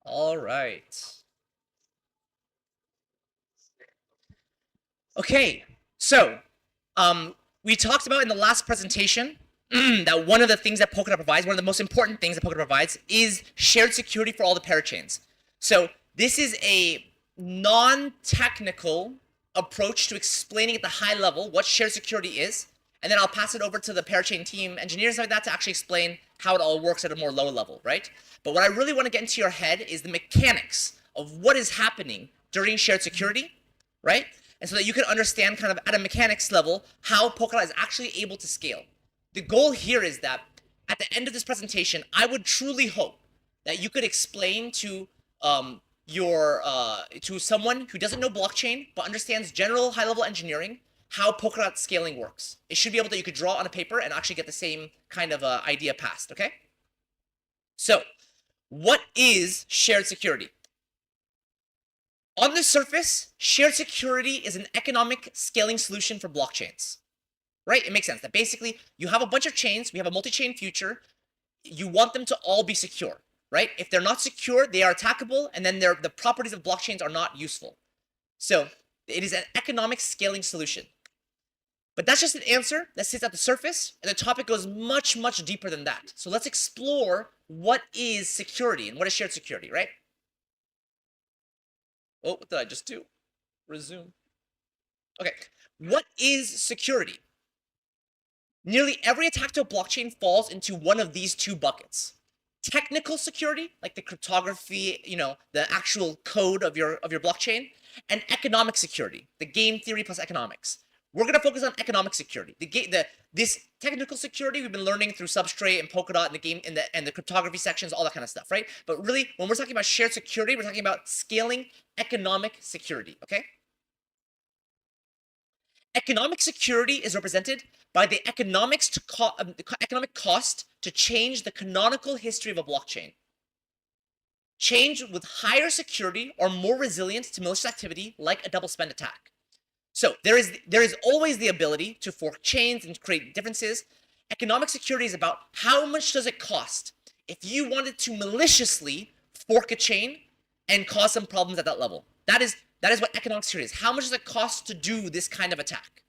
All right. Okay, so we talked about in the last presentation that one of the things that Polkadot provides, one of the most important things that Polkadot provides, is shared security for all the parachains. So this is a non-technical approach to explaining at the high level what shared security is, and then I'll pass it over to the parachain team engineers like that to actually explain how it all works at a more low level, right? But what I really want to get into your head is the mechanics of what is happening during shared security, right? And so that you can understand kind of at a mechanics level how Polkadot is actually able to scale. The goal here is that at the end of this presentation, I would truly hope that you could explain to to someone who doesn't know blockchain but understands general high-level engineering how Polkadot scaling works. It should be able that you could draw on a paper and actually get the same kind of idea passed, okay? So, what is shared security? On the surface, shared security is an economic scaling solution for blockchains, right? It makes sense that basically you have a bunch of chains, we have a multi-chain future, you want them to all be secure, right? If they're not secure, they are attackable, and then the properties of blockchains are not useful. So it is an economic scaling solution. But that's just an answer that sits at the surface, and the topic goes much, much deeper than that. So let's explore what is security and what is shared security, right? Oh, what did I just do? Resume. Okay, what is security? Nearly every attack to a blockchain falls into one of these two buckets. Technical security, like the cryptography, the actual code of your blockchain, and economic security, the game theory plus economics. We're going to focus on economic security. This technical security we've been learning through Substrate and Polkadot and the game and the cryptography sections, all that kind of stuff, right? But really, when we're talking about shared security, we're talking about scaling economic security, okay? Economic security is represented by the economic cost to change the canonical history of a blockchain. Change with higher security or more resilient to malicious activity, like a double spend attack. So there is always the ability to fork chains and create differences. Economic security is about how much does it cost if you wanted to maliciously fork a chain and cause some problems at that level. That is what economic security is. How much does it cost to do this kind of attack?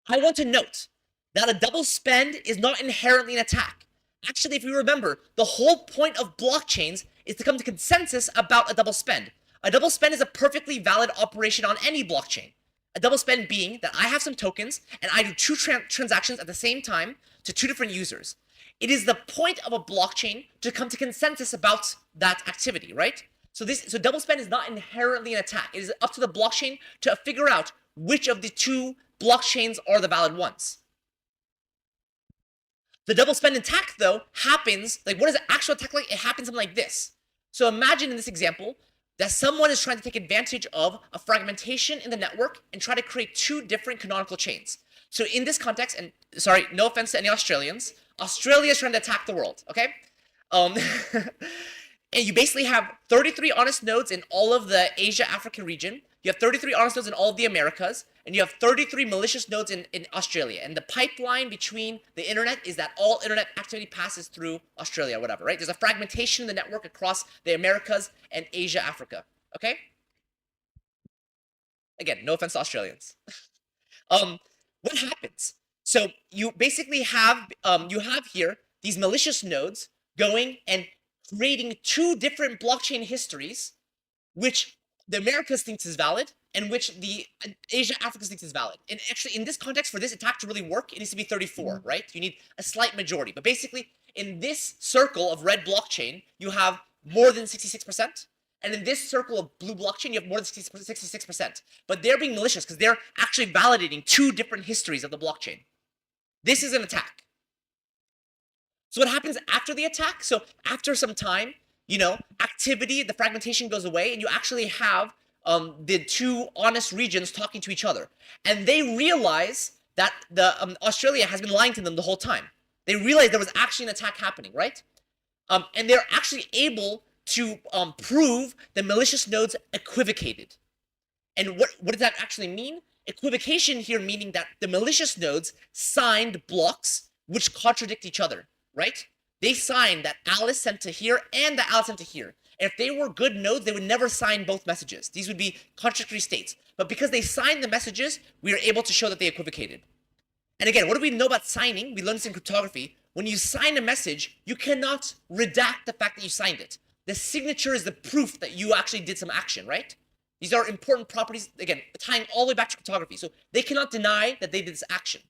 I want to note that a double spend is not inherently an attack. Actually, if you remember, the whole point of blockchains is to come to consensus about a double spend. A double spend is a perfectly valid operation on any blockchain. A double spend being that I have some tokens and I do two transactions at the same time to two different users. It is the point of a blockchain to come to consensus about that activity, right? So double spend is not inherently an attack. It is up to the blockchain to figure out which of the two blockchains are the valid ones. The double spend attack, though, happens, like, what is an actual attack like? It happens something like this. So imagine in this example that someone is trying to take advantage of a fragmentation in the network and try to create two different canonical chains. So in this context, and sorry, no offense to any Australians, Australia is trying to attack the world, okay? And you basically have 33 honest nodes in all of the Asia-Africa region. You have 33 honest nodes in all of the Americas, and you have 33 malicious nodes in Australia. And the pipeline between the internet is that all internet activity passes through Australia, whatever, right? There's a fragmentation in the network across the Americas and Asia, Africa, okay? Again, no offense to Australians. What happens? So you basically have, here these malicious nodes going and creating two different blockchain histories, which the Americas thinks is valid and which the Asia Africa thinks is valid. And actually, in this context, for this attack to really work, it needs to be 34, right? You need a slight majority. But basically, in this circle of red blockchain, you have more than 66%. And in this circle of blue blockchain, you have more than 66%. But they're being malicious because they're actually validating two different histories of the blockchain. This is an attack. So what happens after the attack? So after some time, activity, the fragmentation goes away, and you actually have the two honest regions talking to each other. And they realize that Australia has been lying to them the whole time. They realize there was actually an attack happening, right? And they're actually able to prove the malicious nodes equivocated. And what does that actually mean? Equivocation here meaning that the malicious nodes signed blocks which contradict each other, right? They signed that Alice sent to here and that Alice sent to here. And if they were good nodes, they would never sign both messages. These would be contradictory states. But because they signed the messages, we are able to show that they equivocated. And again, what do we know about signing? We learned this in cryptography. When you sign a message, you cannot redact the fact that you signed it. The signature is the proof that you actually did some action, right? These are important properties, again, tying all the way back to cryptography. So they cannot deny that they did this action.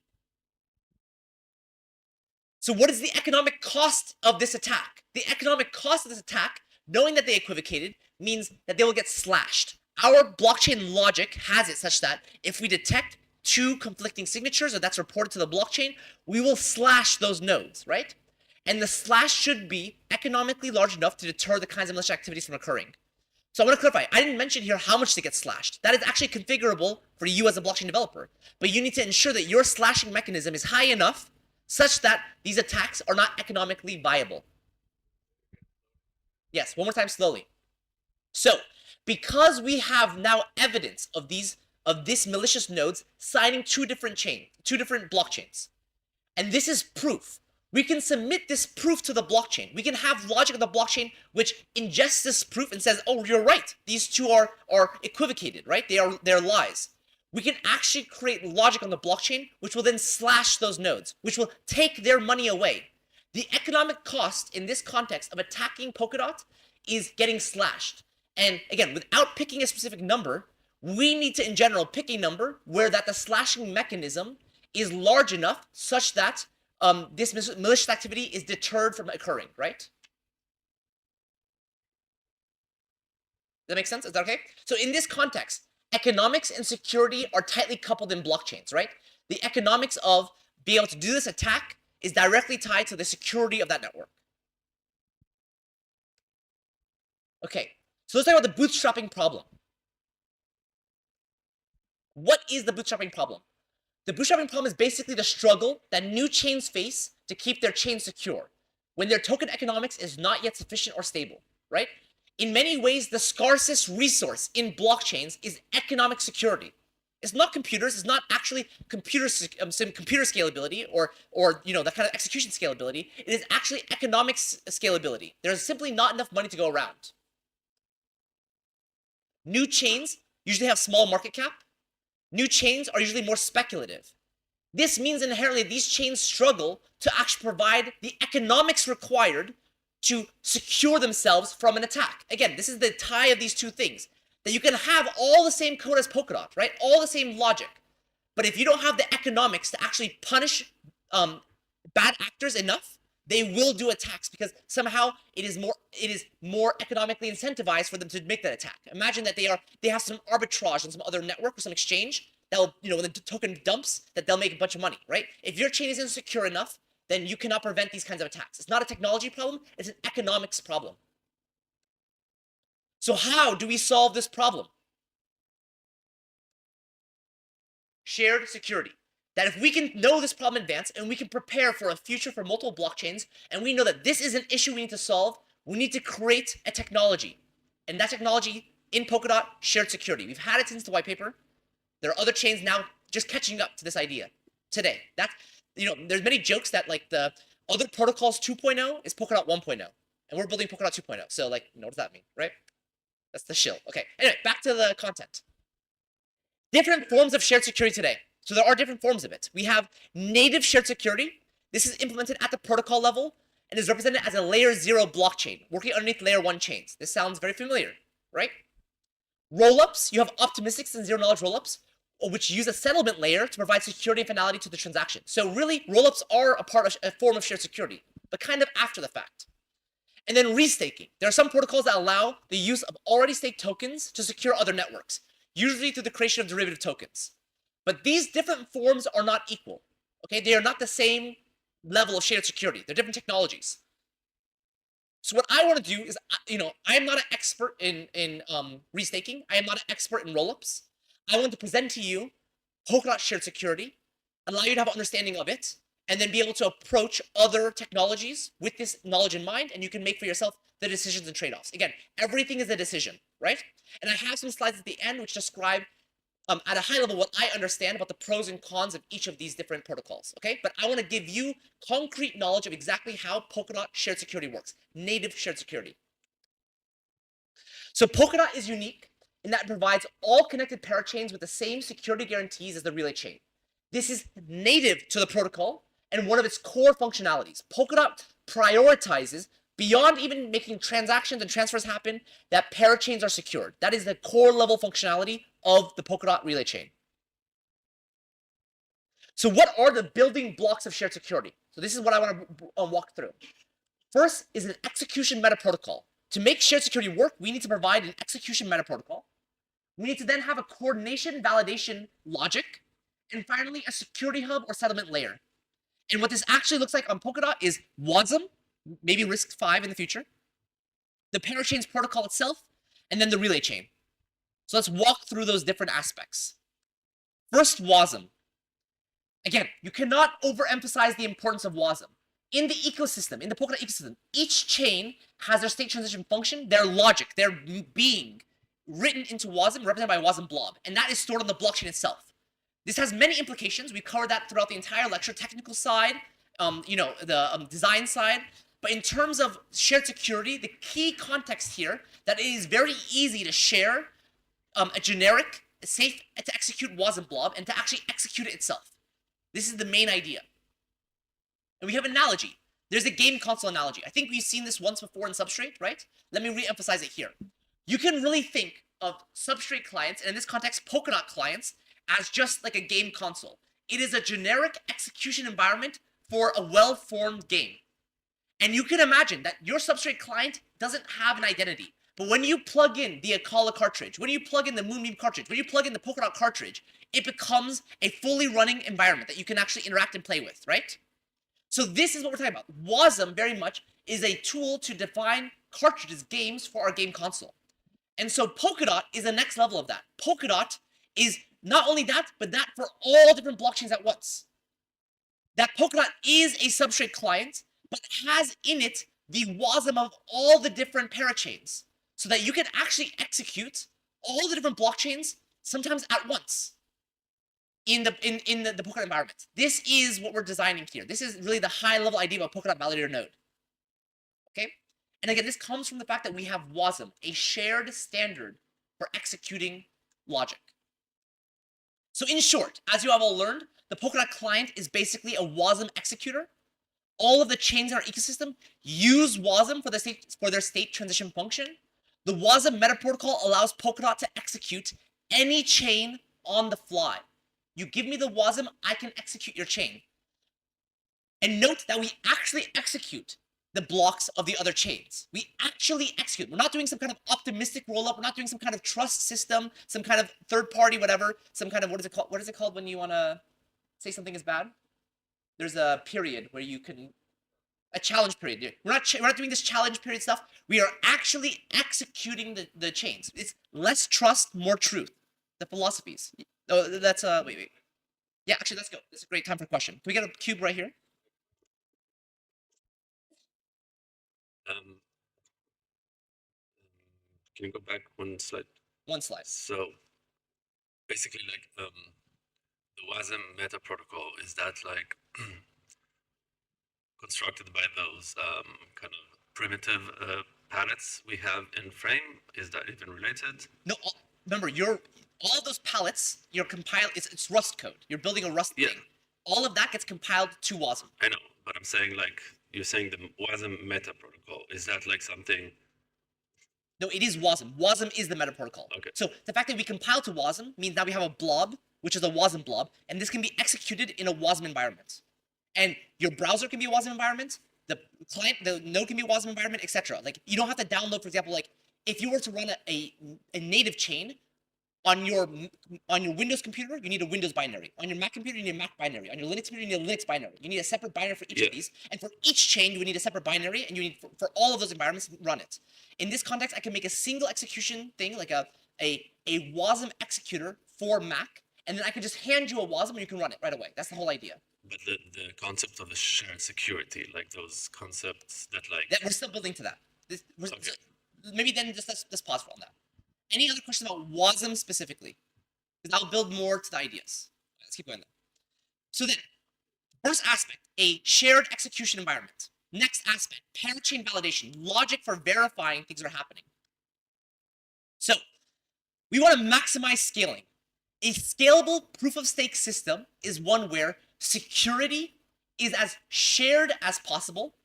So what is the economic cost of this attack? The economic cost of this attack, knowing that they equivocated, means that they will get slashed. Our blockchain logic has it such that if we detect two conflicting signatures, or that's reported to the blockchain, we will slash those nodes, right? And the slash should be economically large enough to deter the kinds of malicious activities from occurring. So I want to clarify, I didn't mention here how much they get slashed. That is actually configurable for you as a blockchain developer. But you need to ensure that your slashing mechanism is high enough such that these attacks are not economically viable. Yes, one more time slowly. So, because we have now evidence of this malicious nodes signing two different blockchains, and this is proof, we can submit this proof to the blockchain. We can have logic of the blockchain which ingests this proof and says, oh, you're right. These two are equivocated, right? They're lies. We can actually create logic on the blockchain which will then slash those nodes, which will take their money away. The economic cost in this context of attacking Polkadot is getting slashed. And again, without picking a specific number, we need to, in general, pick a number where that the slashing mechanism is large enough such that this malicious activity is deterred from occurring, right? Does that make sense? Is that okay? So in this context, economics and security are tightly coupled in blockchains, right? The economics of being able to do this attack is directly tied to the security of that network. Okay, so let's talk about the bootstrapping problem. What is the bootstrapping problem? The bootstrapping problem is basically the struggle that new chains face to keep their chain secure when their token economics is not yet sufficient or stable, right? In many ways, the scarcest resource in blockchains is economic security. It's not computers. It's not actually computer scalability or that kind of execution scalability. It is actually economic scalability. There's simply not enough money to go around. New chains usually have small market cap. New chains are usually more speculative. This means inherently these chains struggle to actually provide the economics required to secure themselves from an attack. Again, this is the tie of these two things. That you can have all the same code as Polkadot, right? All the same logic. But if you don't have the economics to actually punish bad actors enough, they will do attacks because somehow it is more economically incentivized for them to make that attack. Imagine that they have some arbitrage on some other network or some exchange that will, when the token dumps, that they'll make a bunch of money, right? If your chain isn't secure enough, then you cannot prevent these kinds of attacks. It's not a technology problem, it's an economics problem. So how do we solve this problem? Shared security. That if we can know this problem in advance and we can prepare for a future for multiple blockchains, and we know that this is an issue we need to solve, we need to create a technology. And that technology in Polkadot, shared security. We've had it since the white paper. There are other chains now just catching up to this idea today. There's many jokes that like the other protocols 2.0 is Polkadot 1.0. And we're building Polkadot 2.0. So what does that mean, right? That's the shill. Okay, anyway, back to the content. Different forms of shared security today. So there are different forms of it. We have native shared security. This is implemented at the protocol level and is represented as a layer 0 blockchain working underneath layer 1 chains. This sounds very familiar, right? Rollups, you have optimistics and zero-knowledge rollups, which use a settlement layer to provide security and finality to the transaction. So really, rollups are a form of shared security, but kind of after the fact. And then restaking. There are some protocols that allow the use of already staked tokens to secure other networks, usually through the creation of derivative tokens. But these different forms are not equal. Okay, they are not the same level of shared security. They're different technologies. So what I want to do is, I am not an expert in restaking. I am not an expert in rollups. I want to present to you Polkadot shared security, allow you to have an understanding of it, and then be able to approach other technologies with this knowledge in mind, and you can make for yourself the decisions and trade-offs. Again, everything is a decision, right? And I have some slides at the end which describe at a high level what I understand about the pros and cons of each of these different protocols, okay? But I want to give you concrete knowledge of exactly how Polkadot shared security works, native shared security. So Polkadot is unique in that it provides all connected parachains with the same security guarantees as the relay chain. This is native to the protocol and one of its core functionalities. Polkadot prioritizes, beyond even making transactions and transfers happen, that parachains are secured. That is the core level functionality of the Polkadot relay chain. So what are the building blocks of shared security? So this is what I want to walk through. First is an execution meta protocol. To make shared security work, we need to provide an execution meta protocol. We need to then have a coordination validation logic, and finally a security hub or settlement layer. And what this actually looks like on Polkadot is WASM, maybe RISC-V in the future, the parachains protocol itself, and then the relay chain. So let's walk through those different aspects. First, WASM. Again, you cannot overemphasize the importance of WASM. In the ecosystem, in the Polkadot ecosystem, each chain has their state transition function, their logic, their being written into WASM, represented by a WASM blob, and that is stored on the blockchain itself. This has many implications. We've covered that throughout the entire lecture, technical side, the design side. But in terms of shared security, the key context here that it is very easy to share a generic, safe to execute WASM blob and to actually execute it itself. This is the main idea. And we have an analogy. There's a game console analogy. I think we've seen this once before in Substrate, right? Let me re-emphasize it here. You can really think of Substrate clients, and in this context, Polkadot clients, as just like a game console. It is a generic execution environment for a well-formed game. And you can imagine that your Substrate client doesn't have an identity. But when you plug in the Akala cartridge, when you plug in the Moonbeam cartridge, when you plug in the Polkadot cartridge, it becomes a fully running environment that you can actually interact and play with, right? So this is what we're talking about. WASM very much is a tool to define cartridges, games for our game console. And so Polkadot is the next level of that. Polkadot is not only that, but that for all different blockchains at once. That Polkadot is a Substrate client, but has in it the WASM of all the different parachains, so that you can actually execute all the different blockchains sometimes at once in the Polkadot environment. This is what we're designing here. This is really the high level idea of a Polkadot validator node. Okay? And again, this comes from the fact that we have WASM, a shared standard for executing logic. So in short, as you have all learned, the Polkadot client is basically a WASM executor. All of the chains in our ecosystem use WASM for their state transition function. The WASM meta protocol allows Polkadot to execute any chain on the fly. You give me the WASM, I can execute your chain. And note that we actually execute the blocks of the other chains. We actually execute. We're not doing some kind of optimistic rollup. We're not doing some kind of trust system, some kind of third party, whatever, some kind of, what is it called? What is it called when you want to say something is bad? There's a period where you can, a challenge period. We're not doing this challenge period stuff. We are actually executing the chains. It's less trust, more truth. The philosophies. Oh, that's wait. Yeah, actually, let's go. This is a great time for a question. Can we get a cube right here? Can you go back one slide? One slide. So basically, like the WASM meta protocol, is that like constructed by those kind of primitive palettes we have in Frame? Is that even related? No, remember, all of those palettes, you're compiled. It's Rust code. You're building a Rust thing. All of that gets compiled to WASM. I know, but I'm saying like you're saying the WASM meta protocol. Is that like something? No, it is WASM. WASM is the meta protocol. Okay. So the fact that we compile to WASM means now we have a blob, which is a WASM blob, and this can be executed in a WASM environment. And your browser can be a WASM environment, the node can be a WASM environment, etc. Like you don't have to download, for example, like if you were to run a native chain on your Windows computer, you need a Windows binary. On your Mac computer, you need a Mac binary. On your Linux computer, you need a Linux binary. You need a separate binary for each of these. And for each chain, you would need a separate binary, and you need for all of those environments run it. In this context, I can make a single execution thing, like a WASM executor for Mac, and then I can just hand you a WASM and you can run it right away. That's the whole idea. But the concept of the shared security, like those concepts that like... We're still building to that. Maybe then just let's pause for on that. Any other questions about WASM specifically? because I'll build more to the ideas. Let's keep going then. So then, first aspect, a shared execution environment. Next aspect, parachain validation, logic for verifying things are happening. So we want to maximize scaling. A scalable proof of stake system is one where security is as shared as possible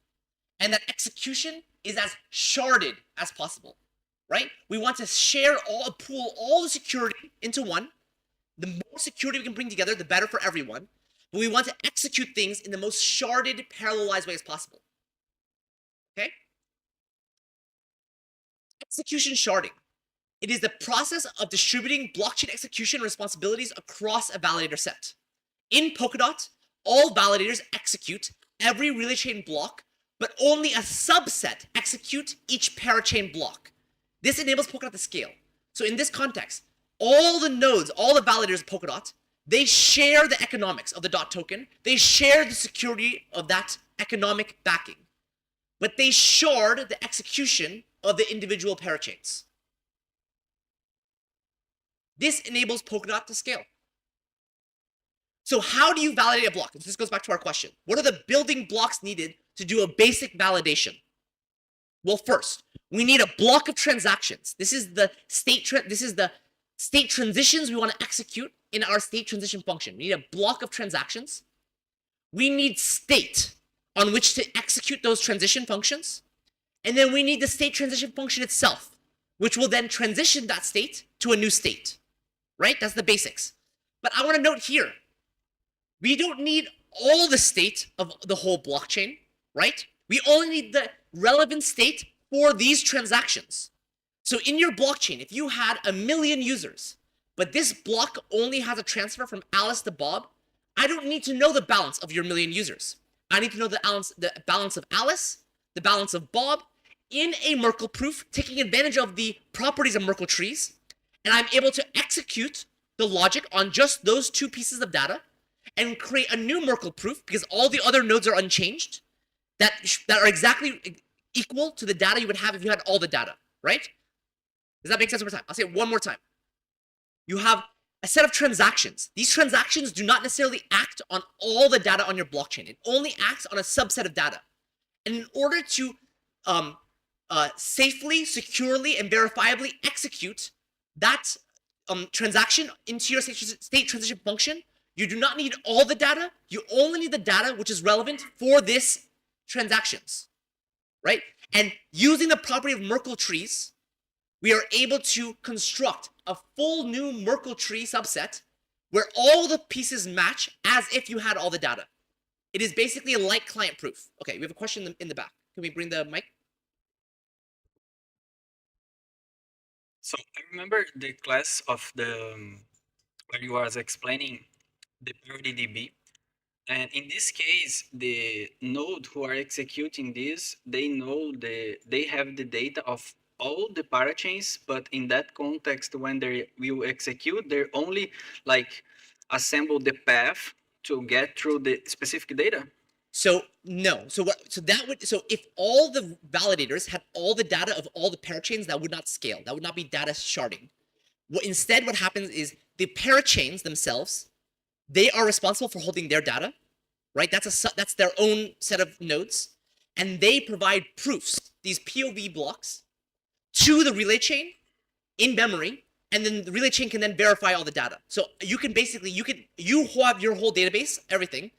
and that execution is as sharded as possible, right? We want to share pool all the security into one. The more security we can bring together, the better for everyone. But we want to execute things in the most sharded, parallelized way as possible. Okay? Execution sharding. It is the process of distributing blockchain execution responsibilities across a validator set. In Polkadot, all validators execute every relay chain block, but only a subset execute each parachain block. This enables Polkadot to scale. So in this context, all the nodes, all the validators of Polkadot, they share the economics of the DOT token. They share the security of that economic backing. But they shard the execution of the individual parachains. This enables Polkadot to scale. So how do you validate a block? This goes back to our question. What are the building blocks needed to do a basic validation? Well, first, we need a block of transactions. This is the state transitions we want to execute in our state transition function. We need a block of transactions. We need state on which to execute those transition functions. And then we need the state transition function itself, which will then transition that state to a new state, right? That's the basics. But I want to note here, we don't need all the state of the whole blockchain, right? We only need the relevant state for these transactions. So in your blockchain, if you had 1 million users, but this block only has a transfer from Alice to Bob, I don't need to know the balance of your 1 million users. I need to know the balance of Alice, the balance of Bob, in a Merkle proof, taking advantage of the properties of Merkle trees, and I'm able to execute the logic on just those two pieces of data and create a new Merkle proof because all the other nodes are unchanged that are exactly equal to the data you would have if you had all the data, right? Does that make sense? One more time. I'll say it one more time. You have a set of transactions. These transactions do not necessarily act on all the data on your blockchain. It only acts on a subset of data. And in order to safely, securely, and verifiably execute that transaction into your state transition function, you do not need all the data. You only need the data which is relevant for this transactions, right? And using the property of Merkle trees, we are able to construct a full new Merkle tree subset where all the pieces match as if you had all the data. It is basically a light client proof. Okay, we have a question in the back. Can we bring the mic? So I remember the class of where you was explaining the parity DB. And in this case, the node who are executing this, they have the data of all the parachains, but in that context, when they will execute, they only like assemble the path to get through the specific data. So no. So if all the validators had all the data of all the parachains, that would not scale. That would not be data sharding. Instead, what happens is the parachains themselves, they are responsible for holding their data, right? That's their own set of nodes, and they provide proofs, these POV blocks, to the relay chain in memory, and then the relay chain can then verify all the data. So you have your whole database, everything.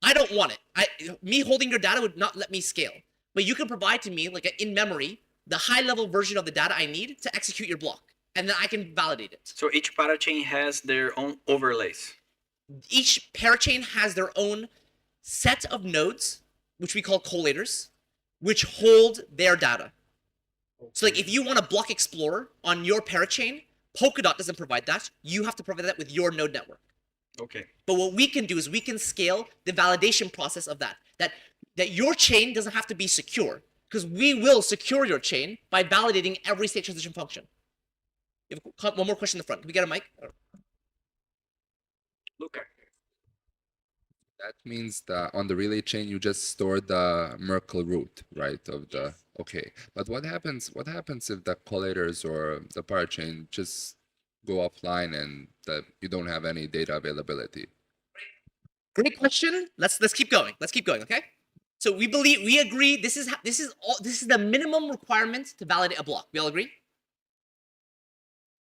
I don't want it. Me holding your data would not let me scale. But you can provide to me, like in memory, the high-level version of the data I need to execute your block, and then I can validate it. So each parachain has their own overlays. Each parachain has their own set of nodes, which we call collators, which hold their data. So like if you want a block explorer on your parachain, Polkadot doesn't provide that. You have to provide that with your node network. Okay. But what we can do is we can scale the validation process of that your chain doesn't have to be secure, because we will secure your chain by validating every state transition function. You have one more question in the front. Can we get a mic? Luca. That means that on the relay chain you just store the Merkle root, right? Okay. But what happens if the collators or the parachain just go offline and that you don't have any data availability? Great question. Let's keep going. Let's keep going. Okay. So we agree. This is the minimum requirement to validate a block. We all agree.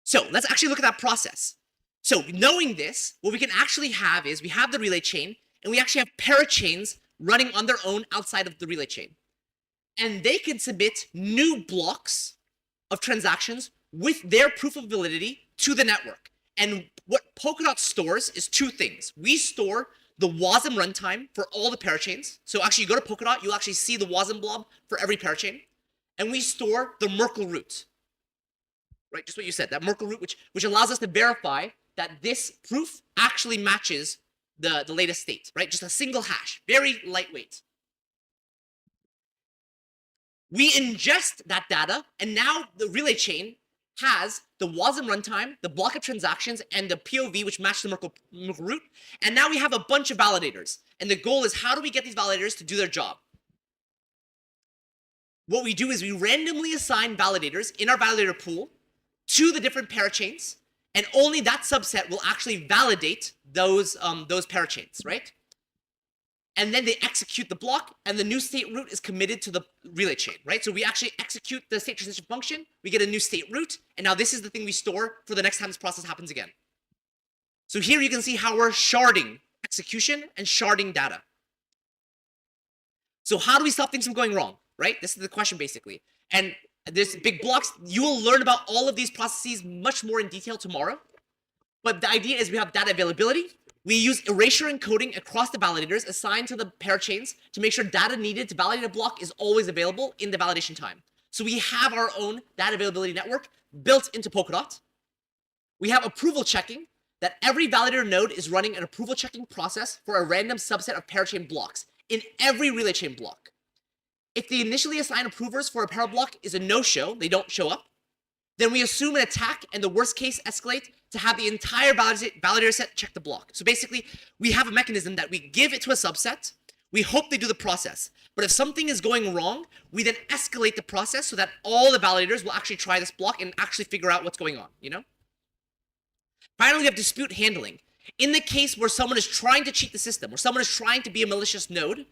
So let's actually look at that process. So knowing this, what we can actually have is we have the relay chain, and we actually have parachains running on their own outside of the relay chain, and they can submit new blocks of transactions with their proof of validity to the network. And what Polkadot stores is two things. We store the WASM runtime for all the parachains. So actually, you go to Polkadot, you'll actually see the WASM blob for every parachain. And we store the Merkle root, right? Just what you said, that Merkle root, which allows us to verify that this proof actually matches the latest state, right? Just a single hash, very lightweight. We ingest that data, and now the relay chain has the WASM runtime, the block of transactions, and the POV, which match the Merkle root. And now we have a bunch of validators. And the goal is, how do we get these validators to do their job? What we do is we randomly assign validators in our validator pool to the different parachains, and only that subset will actually validate those parachains, right? And then they execute the block, and the new state root is committed to the relay chain, right? So we actually execute the state transition function, we get a new state root, and now this is the thing we store for the next time this process happens again. So here you can see how we're sharding execution and sharding data. So how do we stop things from going wrong, right? This is the question, basically. And there's big blocks. You will learn about all of these processes much more in detail tomorrow. But the idea is we have data availability. We use erasure encoding across the validators assigned to the parachains to make sure data needed to validate a block is always available in the validation time. So we have our own data availability network built into Polkadot. We have approval checking, that every validator node is running an approval checking process for a random subset of parachain blocks in every relay chain block. If the initially assigned approvers for a parablock is a no-show, they don't show up, then we assume an attack and the worst case escalate to have the entire validator set check the block. So basically, we have a mechanism that we give it to a subset, we hope they do the process. But if something is going wrong, we then escalate the process so that all the validators will actually try this block and actually figure out what's going on, you know? Finally, we have dispute handling. In the case where someone is trying to cheat the system, where someone is trying to be a malicious node,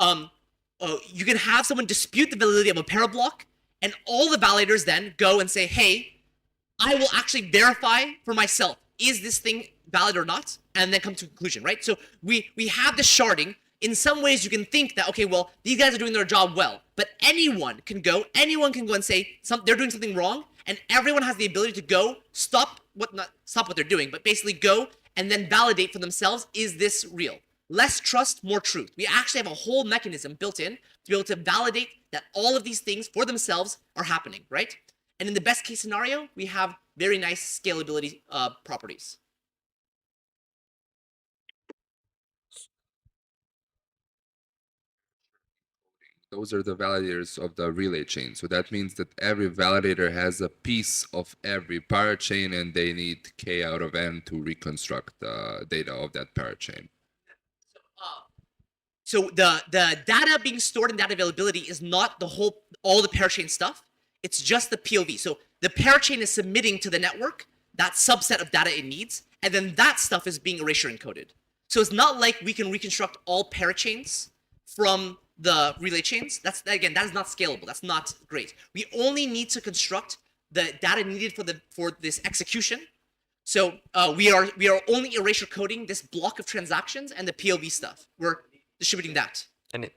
you can have someone dispute the validity of a parablock, and all the validators then go and say, hey, I will actually verify for myself, is this thing valid or not? And then come to a conclusion, right? So we have the sharding. In some ways, you can think that, okay, well, these guys are doing their job well, but anyone can go and say they're doing something wrong, and everyone has the ability to go stop what they're doing, but basically go and then validate for themselves, is this real? Less trust, more truth. We actually have a whole mechanism built in to be able to validate that all of these things for themselves are happening, right? And in the best case scenario, we have very nice scalability properties. Those are the validators of the relay chain. So that means that every validator has a piece of every parachain, and they need k out of n to reconstruct the data of that parachain. So the data being stored in data availability is not all the parachain stuff. It's just the POV. So the parachain is submitting to the network that subset of data it needs, and then that stuff is being erasure encoded. So it's not like we can reconstruct all parachains from the relay chains. That is not scalable. That's not great. We only need to construct the data needed for this execution. So we are only erasure coding this block of transactions and the POV stuff. We're distributing that. And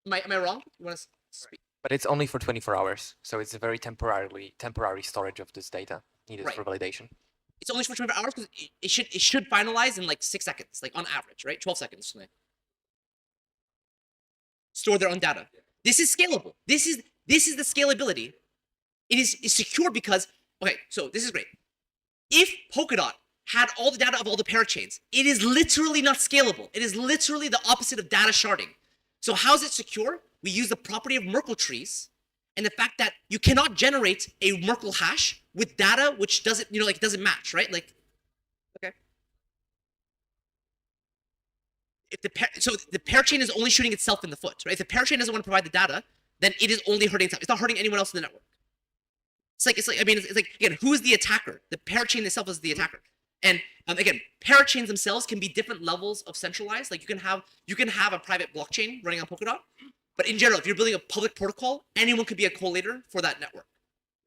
Am I wrong? You want to speak? but it's only for 24 hours, so it's a very temporary storage of this data needed Right. for validation. It's only for 24 hours because it should finalize in like 6 seconds, like on average, right? 12 seconds. Store their own data. This is scalable. This is the scalability. It's secure because, okay, so this is great. If Polkadot had all the data of all the parachains, it is literally not scalable. It is literally the opposite of data sharding. So how is it secure? We use the property of Merkle trees and the fact that you cannot generate a Merkle hash with data which doesn't, it doesn't match, right? Like, okay. So the parachain is only shooting itself in the foot, right? If the parachain doesn't want to provide the data, then it is only hurting itself. It's not hurting anyone else in the network. I mean, it's like, again, who is the attacker? The parachain itself is the attacker. And again, parachains themselves can be different levels of centralized. Like you can have a private blockchain running on Polkadot, but in general, if you're building a public protocol, anyone could be a collator for that network,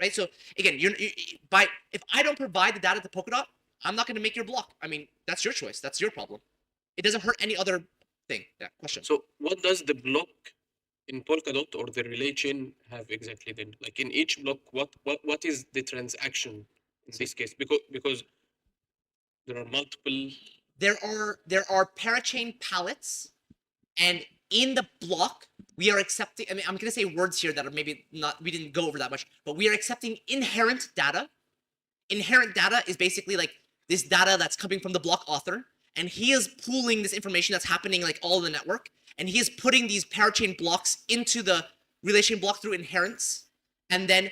right? So again, if I don't provide the data to Polkadot, I'm not going to make your block. I mean, that's your choice. That's your problem. It doesn't hurt any other thing. Yeah, question. So what does the block in Polkadot or the relay chain have exactly then? Like in each block, what is the transaction in this case? Because there are multiple. There are parachain pallets, and in the block we are accepting. I mean, I'm going to say words here that are maybe not. We didn't go over that much, but we are accepting inherent data. Inherent data is basically like this data that's coming from the block author, and he is pooling this information that's happening like all in the network, and he is putting these parachain blocks into the relay chain block through inherence, and then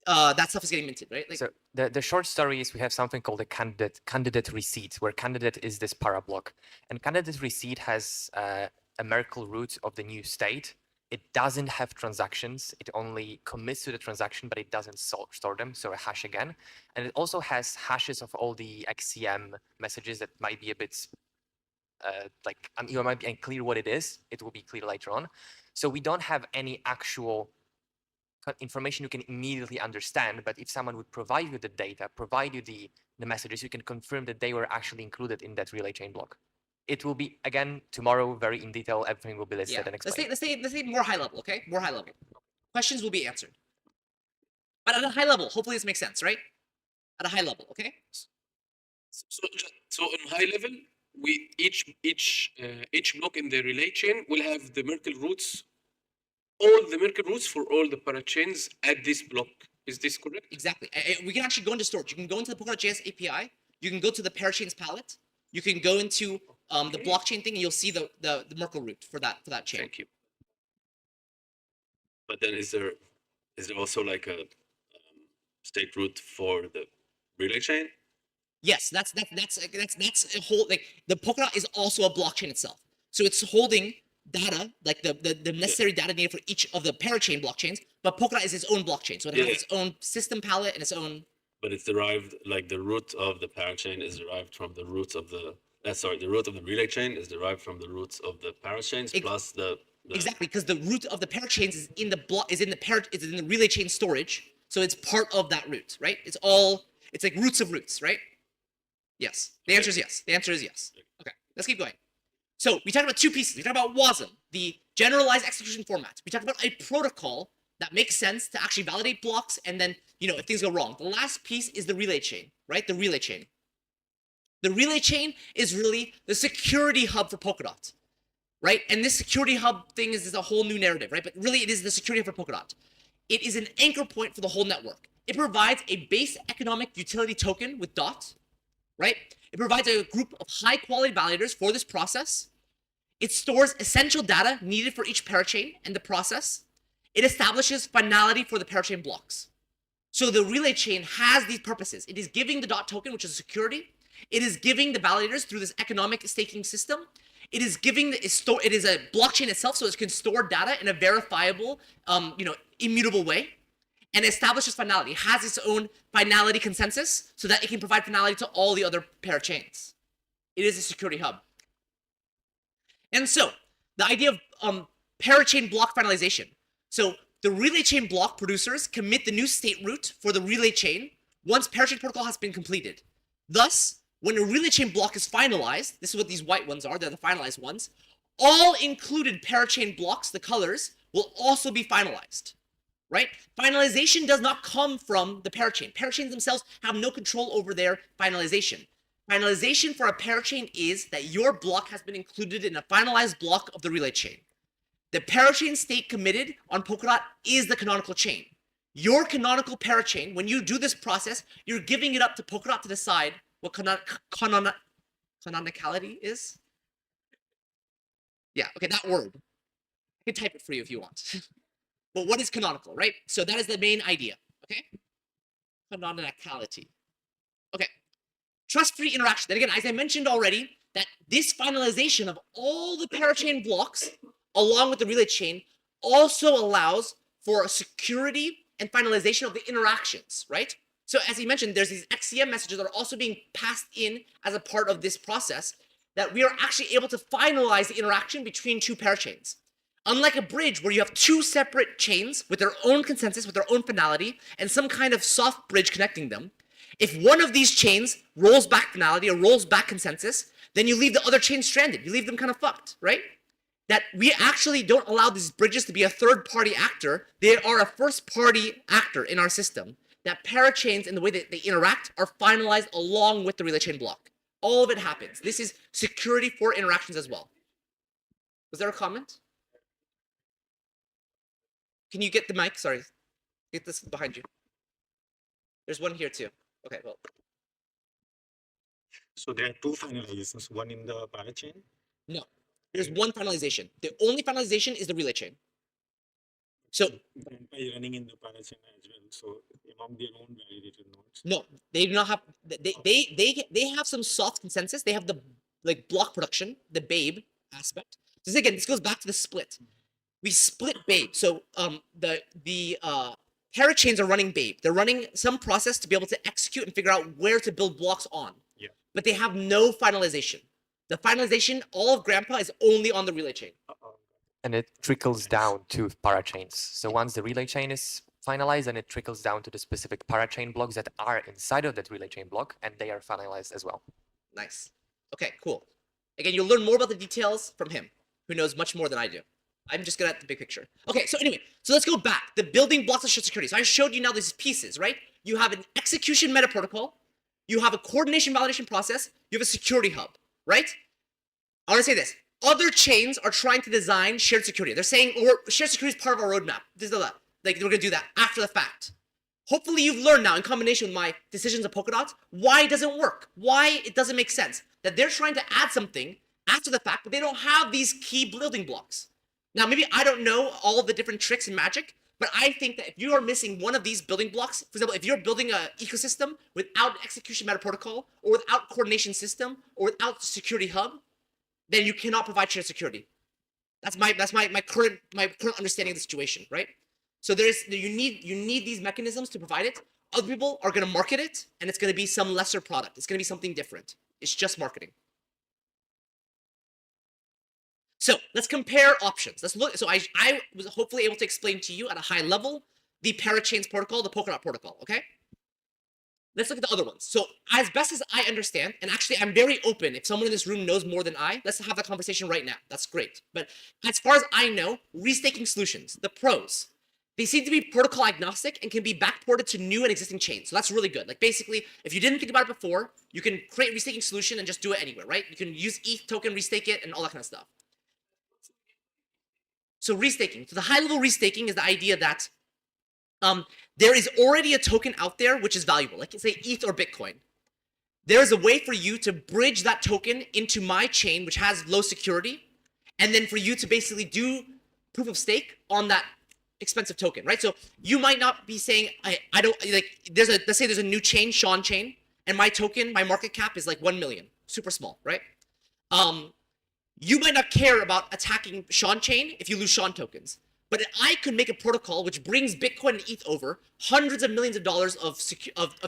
that stuff is getting minted, right? Like, So the short story is we have something called a candidate receipt, where candidate is this para block, and candidate receipt has a Merkle root of the new state. It doesn't have transactions. It only commits to the transaction, but it doesn't store them. So a hash again, and it also has hashes of all the XCM messages that might be a bit you might be unclear what it is. It will be clear later on. So we don't have any actual information you can immediately understand, but if someone would provide you the data, provide you the messages, you can confirm that they were actually included in that relay chain block. It will be, again, tomorrow, very in detail, everything will be listed and explained. Let's say more high level, okay? More high level. Questions will be answered. But at a high level, hopefully this makes sense, right? At a high level, okay? So on high level, we each block in the relay chain will have the Merkle roots, all the Merkle roots for all the parachains at this block. Is this correct? Exactly. We can actually go into storage. You can go into the Polkadot.js API. You can go to the parachains palette. You can go into the blockchain thing, and you'll see the Merkle root for that chain. Thank you. But then is there also like a state root for the relay chain? Yes, that's a whole, like, the Polkadot is also a blockchain itself. So it's holding data, like the necessary data needed for each of the parachain blockchains, but Polkadot is its own blockchain. So it has its own system palette and its own. But it's derived, like the root of the parachain is derived from the roots of the the root of the relay chain is derived from the roots of the parachains plus the Exactly, because the root of the parachains is in the block, is in the relay chain storage, so it's part of that root, right? It's like roots of roots, right? Yes. The answer is yes. The answer is yes. Okay, let's keep going. So we talked about two pieces. We talked about WASM, the generalized execution format. We talked about a protocol that makes sense to actually validate blocks, and then, if things go wrong. The last piece is the relay chain, right? The relay chain. The relay chain is really the security hub for Polkadot, right? And this security hub thing is a whole new narrative, right? But really it is the security hub for Polkadot. It is an anchor point for the whole network. It provides a base economic utility token with DOT, right? It provides a group of high quality validators for this process. It stores essential data needed for each parachain and the process. It establishes finality for the parachain blocks. So the relay chain has these purposes. It is giving the DOT token, which is security. It is giving the validators through this economic staking system. It is giving it is a blockchain itself, so it can store data in a verifiable, immutable way, and establishes finality. It has its own finality consensus so that it can provide finality to all the other parachains. It is a security hub. And so the idea of parachain block finalization. So the relay chain block producers commit the new state root for the relay chain once parachain protocol has been completed. Thus, when a relay chain block is finalized, this is what these white ones are, they're the finalized ones, all included parachain blocks, the colors, will also be finalized, right? Finalization does not come from the parachain. Parachains themselves have no control over their finalization. Finalization for a parachain is that your block has been included in a finalized block of the relay chain. The parachain state committed on Polkadot is the canonical chain. Your canonical parachain, when you do this process, you're giving it up to Polkadot to decide what canonicality is. Yeah, okay, that word. I can type it for you if you want. But what is canonical, right? So that is the main idea, okay? Canonicality. Okay. Trust-free interaction. Then again, as I mentioned already, that this finalization of all the parachain blocks along with the relay chain also allows for a security and finalization of the interactions, right? So as he mentioned, there's these XCM messages that are also being passed in as a part of this process that we are actually able to finalize the interaction between two parachains. Unlike a bridge where you have two separate chains with their own consensus, with their own finality, and some kind of soft bridge connecting them, if one of these chains rolls back finality or rolls back consensus, then you leave the other chain stranded. You leave them kind of fucked, right? That we actually don't allow these bridges to be a third-party actor. They are a first-party actor in our system. That parachains and the way that they interact are finalized along with the relay chain block. All of it happens. This is security for interactions as well. Was there a comment? Can you get the mic? Sorry. Get this behind you. There's one here too. Okay, well. So there are two finalizations, one in the parachain. No. There's one finalization. The only finalization is the relay chain. So Grandpa is running in the parachain as well. So among their own validated nodes. no, they do not have they have some soft consensus. They have the like block production, the Babe aspect. So again, this goes back to the split. We split Babe. So the parachains are running Babe. They're running some process to be able to execute and figure out where to build blocks on. Yeah. But they have no finalization. The finalization, all of Grandpa is only on the relay chain. And it trickles down to parachains. So once the relay chain is finalized, then it trickles down to the specific parachain blocks that are inside of that relay chain block, and they are finalized as well. Nice. Okay, cool. Again, you'll learn more about the details from him, who knows much more than I do. I'm just good at the big picture. Okay, so anyway, so let's go back. The building blocks of shared security. So I showed you now these pieces, right? You have an execution meta protocol, you have a coordination validation process, you have a security hub, right? I want to say this. Other chains are trying to design shared security. They're saying shared security is part of our roadmap. This is like we're gonna do that after the fact. Hopefully you've learned now in combination with my decisions of Polkadot why it doesn't work, why it doesn't make sense. That they're trying to add something after the fact, but they don't have these key building blocks. Now maybe I don't know all of the different tricks in magic, but I think that if you are missing one of these building blocks, for example, if you're building an ecosystem without an execution meta protocol, or without coordination system, or without security hub, then you cannot provide shared security. That's my current understanding of the situation, right? So you need these mechanisms to provide it. Other people are going to market it, and it's going to be some lesser product. It's going to be something different. It's just marketing. So let's compare options. Let's look. So I was hopefully able to explain to you at a high level the parachains protocol, the Polkadot protocol. Okay. Let's look at the other ones. So as best as I understand, and actually I'm very open, if someone in this room knows more than I, let's have that conversation right now. That's great. But as far as I know, restaking solutions, the pros, they seem to be protocol agnostic and can be backported to new and existing chains. So that's really good. Like basically, if you didn't think about it before, you can create a restaking solution and just do it anywhere, right? You can use ETH token, restake it, and all that kind of stuff. So restaking. So the high level restaking is the idea that there is already a token out there which is valuable, like say ETH or Bitcoin. There is a way for you to bridge that token into my chain, which has low security, and then for you to basically do proof of stake on that expensive token, right? So you might not be saying, I don't, like, let's say there's a new chain, Shawn chain, and my token, my market cap is like 1 million, super small, right? You might not care about attacking Shawn chain if you lose Shawn tokens. But I could make a protocol which brings Bitcoin and ETH over hundreds of millions of dollars of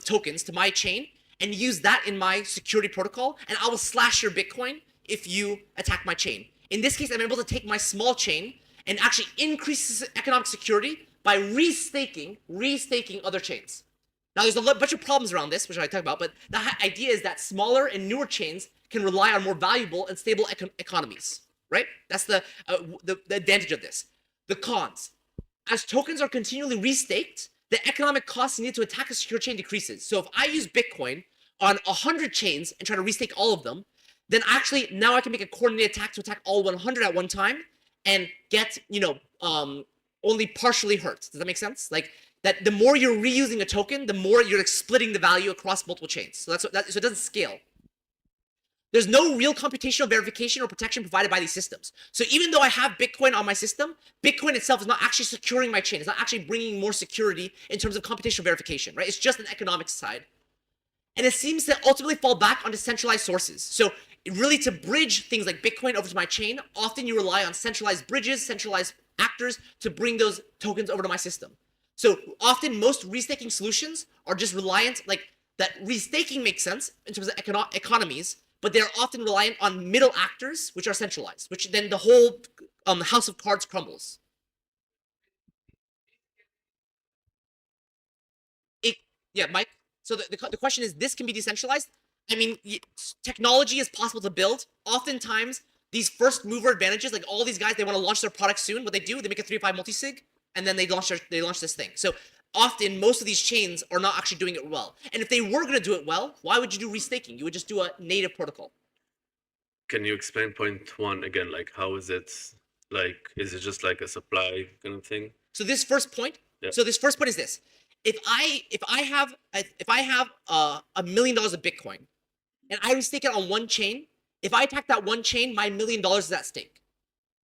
tokens to my chain and use that in my security protocol, and I will slash your Bitcoin if you attack my chain. In this case, I'm able to take my small chain and actually increase economic security by restaking other chains. Now, there's a bunch of problems around this, which I talk about, but the idea is that smaller and newer chains can rely on more valuable and stable economies, right? That's the advantage of this. The cons. As tokens are continually restaked, the economic cost needed to attack a secure chain decreases. So if I use Bitcoin on 100 chains and try to restake all of them, then actually now I can make a coordinated attack to attack all 100 at one time and get, only partially hurt. Does that make sense? Like that the more you're reusing a token, the more you're like splitting the value across multiple chains. So so it doesn't scale. There's no real computational verification or protection provided by these systems. So even though I have Bitcoin on my system, Bitcoin itself is not actually securing my chain. It's not actually bringing more security in terms of computational verification, right? It's just an economic side. And it seems to ultimately fall back onto centralized sources. So really to bridge things like Bitcoin over to my chain, often you rely on centralized bridges, centralized actors to bring those tokens over to my system. So often most restaking solutions are just reliant, like that restaking makes sense in terms of economies, but they're often reliant on middle actors, which are centralized, which then the whole house of cards crumbles. Yeah, Mike. So the question is, this can be decentralized. I mean, technology is possible to build. Oftentimes, these first mover advantages, like all these guys, they want to launch their product soon. What they do, they make a 3.5 multi-sig, and then they launch this thing. So often, most of these chains are not actually doing it well. And if they were going to do it well, why would you do restaking? You would just do a native protocol. Can you explain point one again? Like, how is it? Like, is it just like a supply kind of thing? So this first point. Yeah. So this first point is this: if I have $1 million of Bitcoin, and I restake it on one chain, if I attack that one chain, my $1 million is at stake.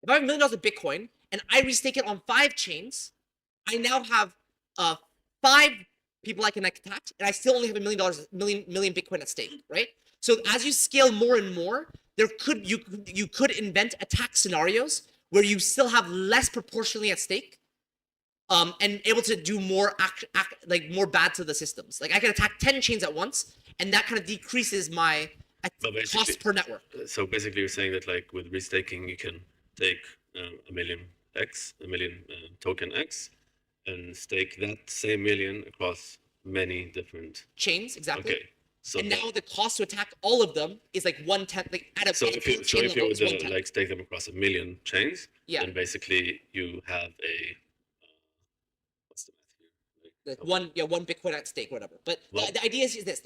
If I have $1 million of Bitcoin and I restake it on 5 chains, I now have 5 people I can attack, and I still only have $1 million Bitcoin at stake, right? So as you scale more and more, you could invent attack scenarios where you still have less proportionally at stake, and able to do more like more bad to the systems. Like I can attack 10 chains at once, and that kind of decreases my cost per network. So basically, you're saying that like with restaking, you can take a million token X, and stake that same million across many different chains, exactly. Okay. So and now the cost to attack all of them is like 1/10, like at a so if you would like stake them across 1 million chains, yeah, then basically you have a what's the math here? Like one Bitcoin at stake, whatever. But the idea is this: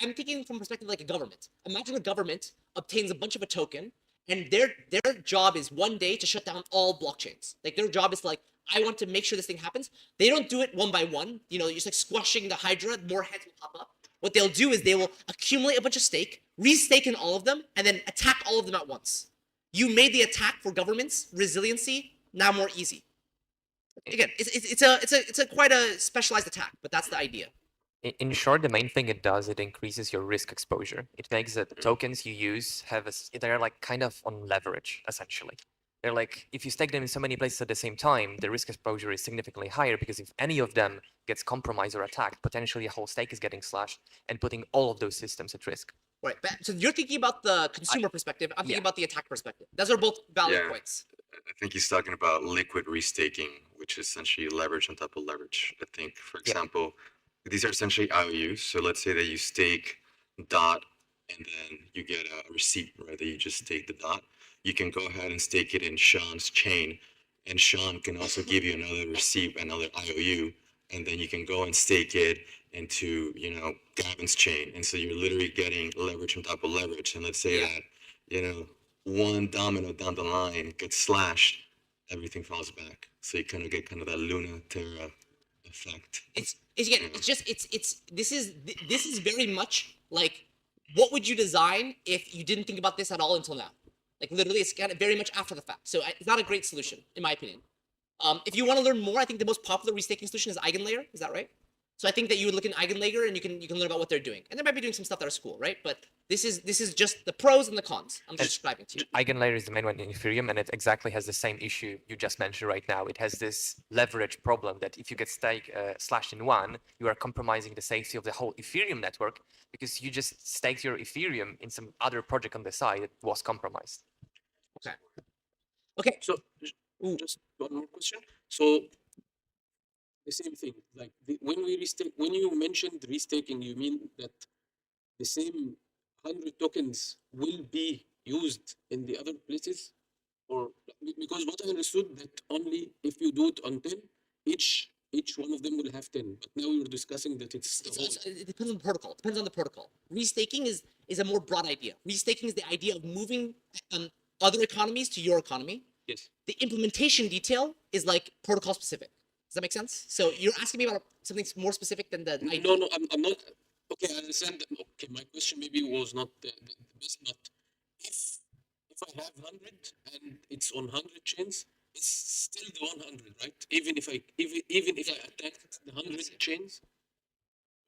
I'm thinking from perspective like a government. Imagine a government obtains a bunch of a token, and their job is one day to shut down all blockchains. Like their job is to like, I want to make sure this thing happens. They don't do it one by one. You know, you're just like squashing the Hydra. More heads will pop up. What they'll do is they will accumulate a bunch of stake, restake in all of them, and then attack all of them at once. You made the attack for governments resiliency now more easy. Again, it's a quite a specialized attack, but that's the idea. In short, the main thing it does, it increases your risk exposure. It makes that the tokens you use they're like kind of on leverage, essentially. They're like, if you stake them in so many places at the same time, the risk exposure is significantly higher, because if any of them gets compromised or attacked, potentially a whole stake is getting slashed and putting all of those systems at risk. Right. So you're thinking about the consumer perspective. I'm thinking about the attack perspective. Those are both valid points. I think he's talking about liquid restaking, which is essentially leverage on top of leverage. I think, for example, these are essentially IOUs. So let's say that you stake DOT and then you get a receipt, right? That you just stake the DOT. You can go ahead and stake it in Shawn's chain, and Shawn can also give you another receipt, another IOU, and then you can go and stake it into, Gavin's chain. And so you're literally getting leverage on top of leverage. And let's say that, one domino down the line gets slashed, everything falls back. So you kind of get that Luna Terra effect. This is very much like, what would you design if you didn't think about this at all until now? Like literally, it's kind of very much after the fact. So it's not a great solution, in my opinion. If you want to learn more, I think the most popular restaking solution is Eigenlayer. Is that right? So I think that you would look in Eigenlayer and you can learn about what they're doing. And they might be doing some stuff that is cool, right? But this is just the pros and the cons. I'm just describing to you. Eigenlayer is the main one in Ethereum, and it exactly has the same issue you just mentioned right now. It has this leverage problem that if you get slashed in one, you are compromising the safety of the whole Ethereum network, because you just staked your Ethereum in some other project on the side that was compromised. Okay. So just one more question. So the same thing, like when you mentioned restaking, you mean that the same 100 tokens will be used in the other places? Or because what I understood that only if you do it on 10, each one of them will have 10. But now we're discussing that it depends on the protocol. It depends on the protocol. Restaking is a more broad idea. Restaking is the idea of moving other economies to your economy. Yes. The implementation detail is like protocol specific. Does that make sense? So you're asking me about something more specific than the idea. No, I'm not. Okay, I understand. Okay, my question maybe was not the best, but if I have 100 and it's on 100 chains, it's still the 100, right? Even if I attacked the 100 chains.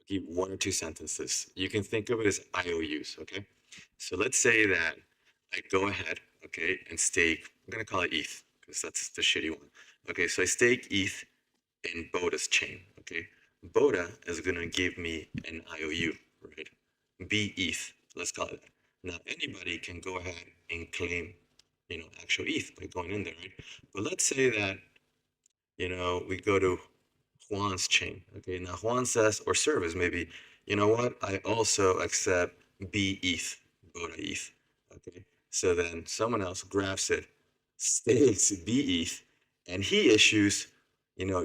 Okay, 1 or 2 sentences. You can think of it as IOUs, okay? So let's say that I go ahead, okay, and stake, I'm gonna call it ETH, because that's the shitty one. Okay, so I stake ETH in Boda's chain. Okay, Boda is gonna give me an IOU, right? B ETH, let's call it that. Now anybody can go ahead and claim, actual ETH by going in there, right? But let's say that, we go to Juan's chain. Okay, now Juan says, or service maybe, you know what? I also accept B ETH, Boda ETH. Okay, so then someone else grabs it, stakes B ETH, and he issues,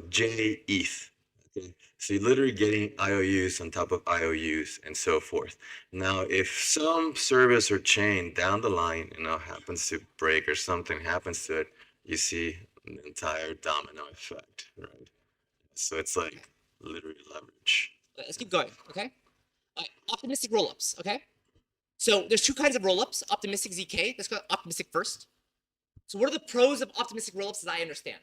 J ETH. Okay, so you're literally getting IOUs on top of IOUs and so forth. Now, if some service or chain down the line, happens to break or something happens to it, you see an entire domino effect, right? So it's like literally leverage. Let's keep going, okay? Optimistic rollups, okay? So there's two kinds of rollups, optimistic ZK. Let's go optimistic first. So what are the pros of optimistic rollups as I understand?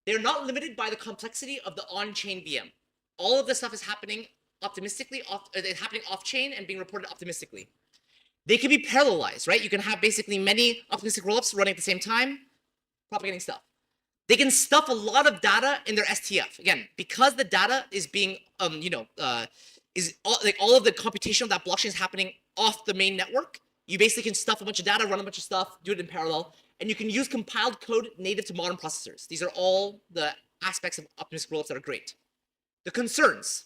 They're not limited by the complexity of the on-chain VM. All of this stuff is happening optimistically, happening off-chain and being reported optimistically. They can be parallelized, right? You can have basically many optimistic rollups running at the same time, propagating stuff. They can stuff a lot of data in their STF. Again, because the data is being, is all of the computation of that blockchain is happening off the main network. You basically can stuff a bunch of data, run a bunch of stuff, do it in parallel, and you can use compiled code native to modern processors. These are all the aspects of optimistic rollups that are great. The concerns.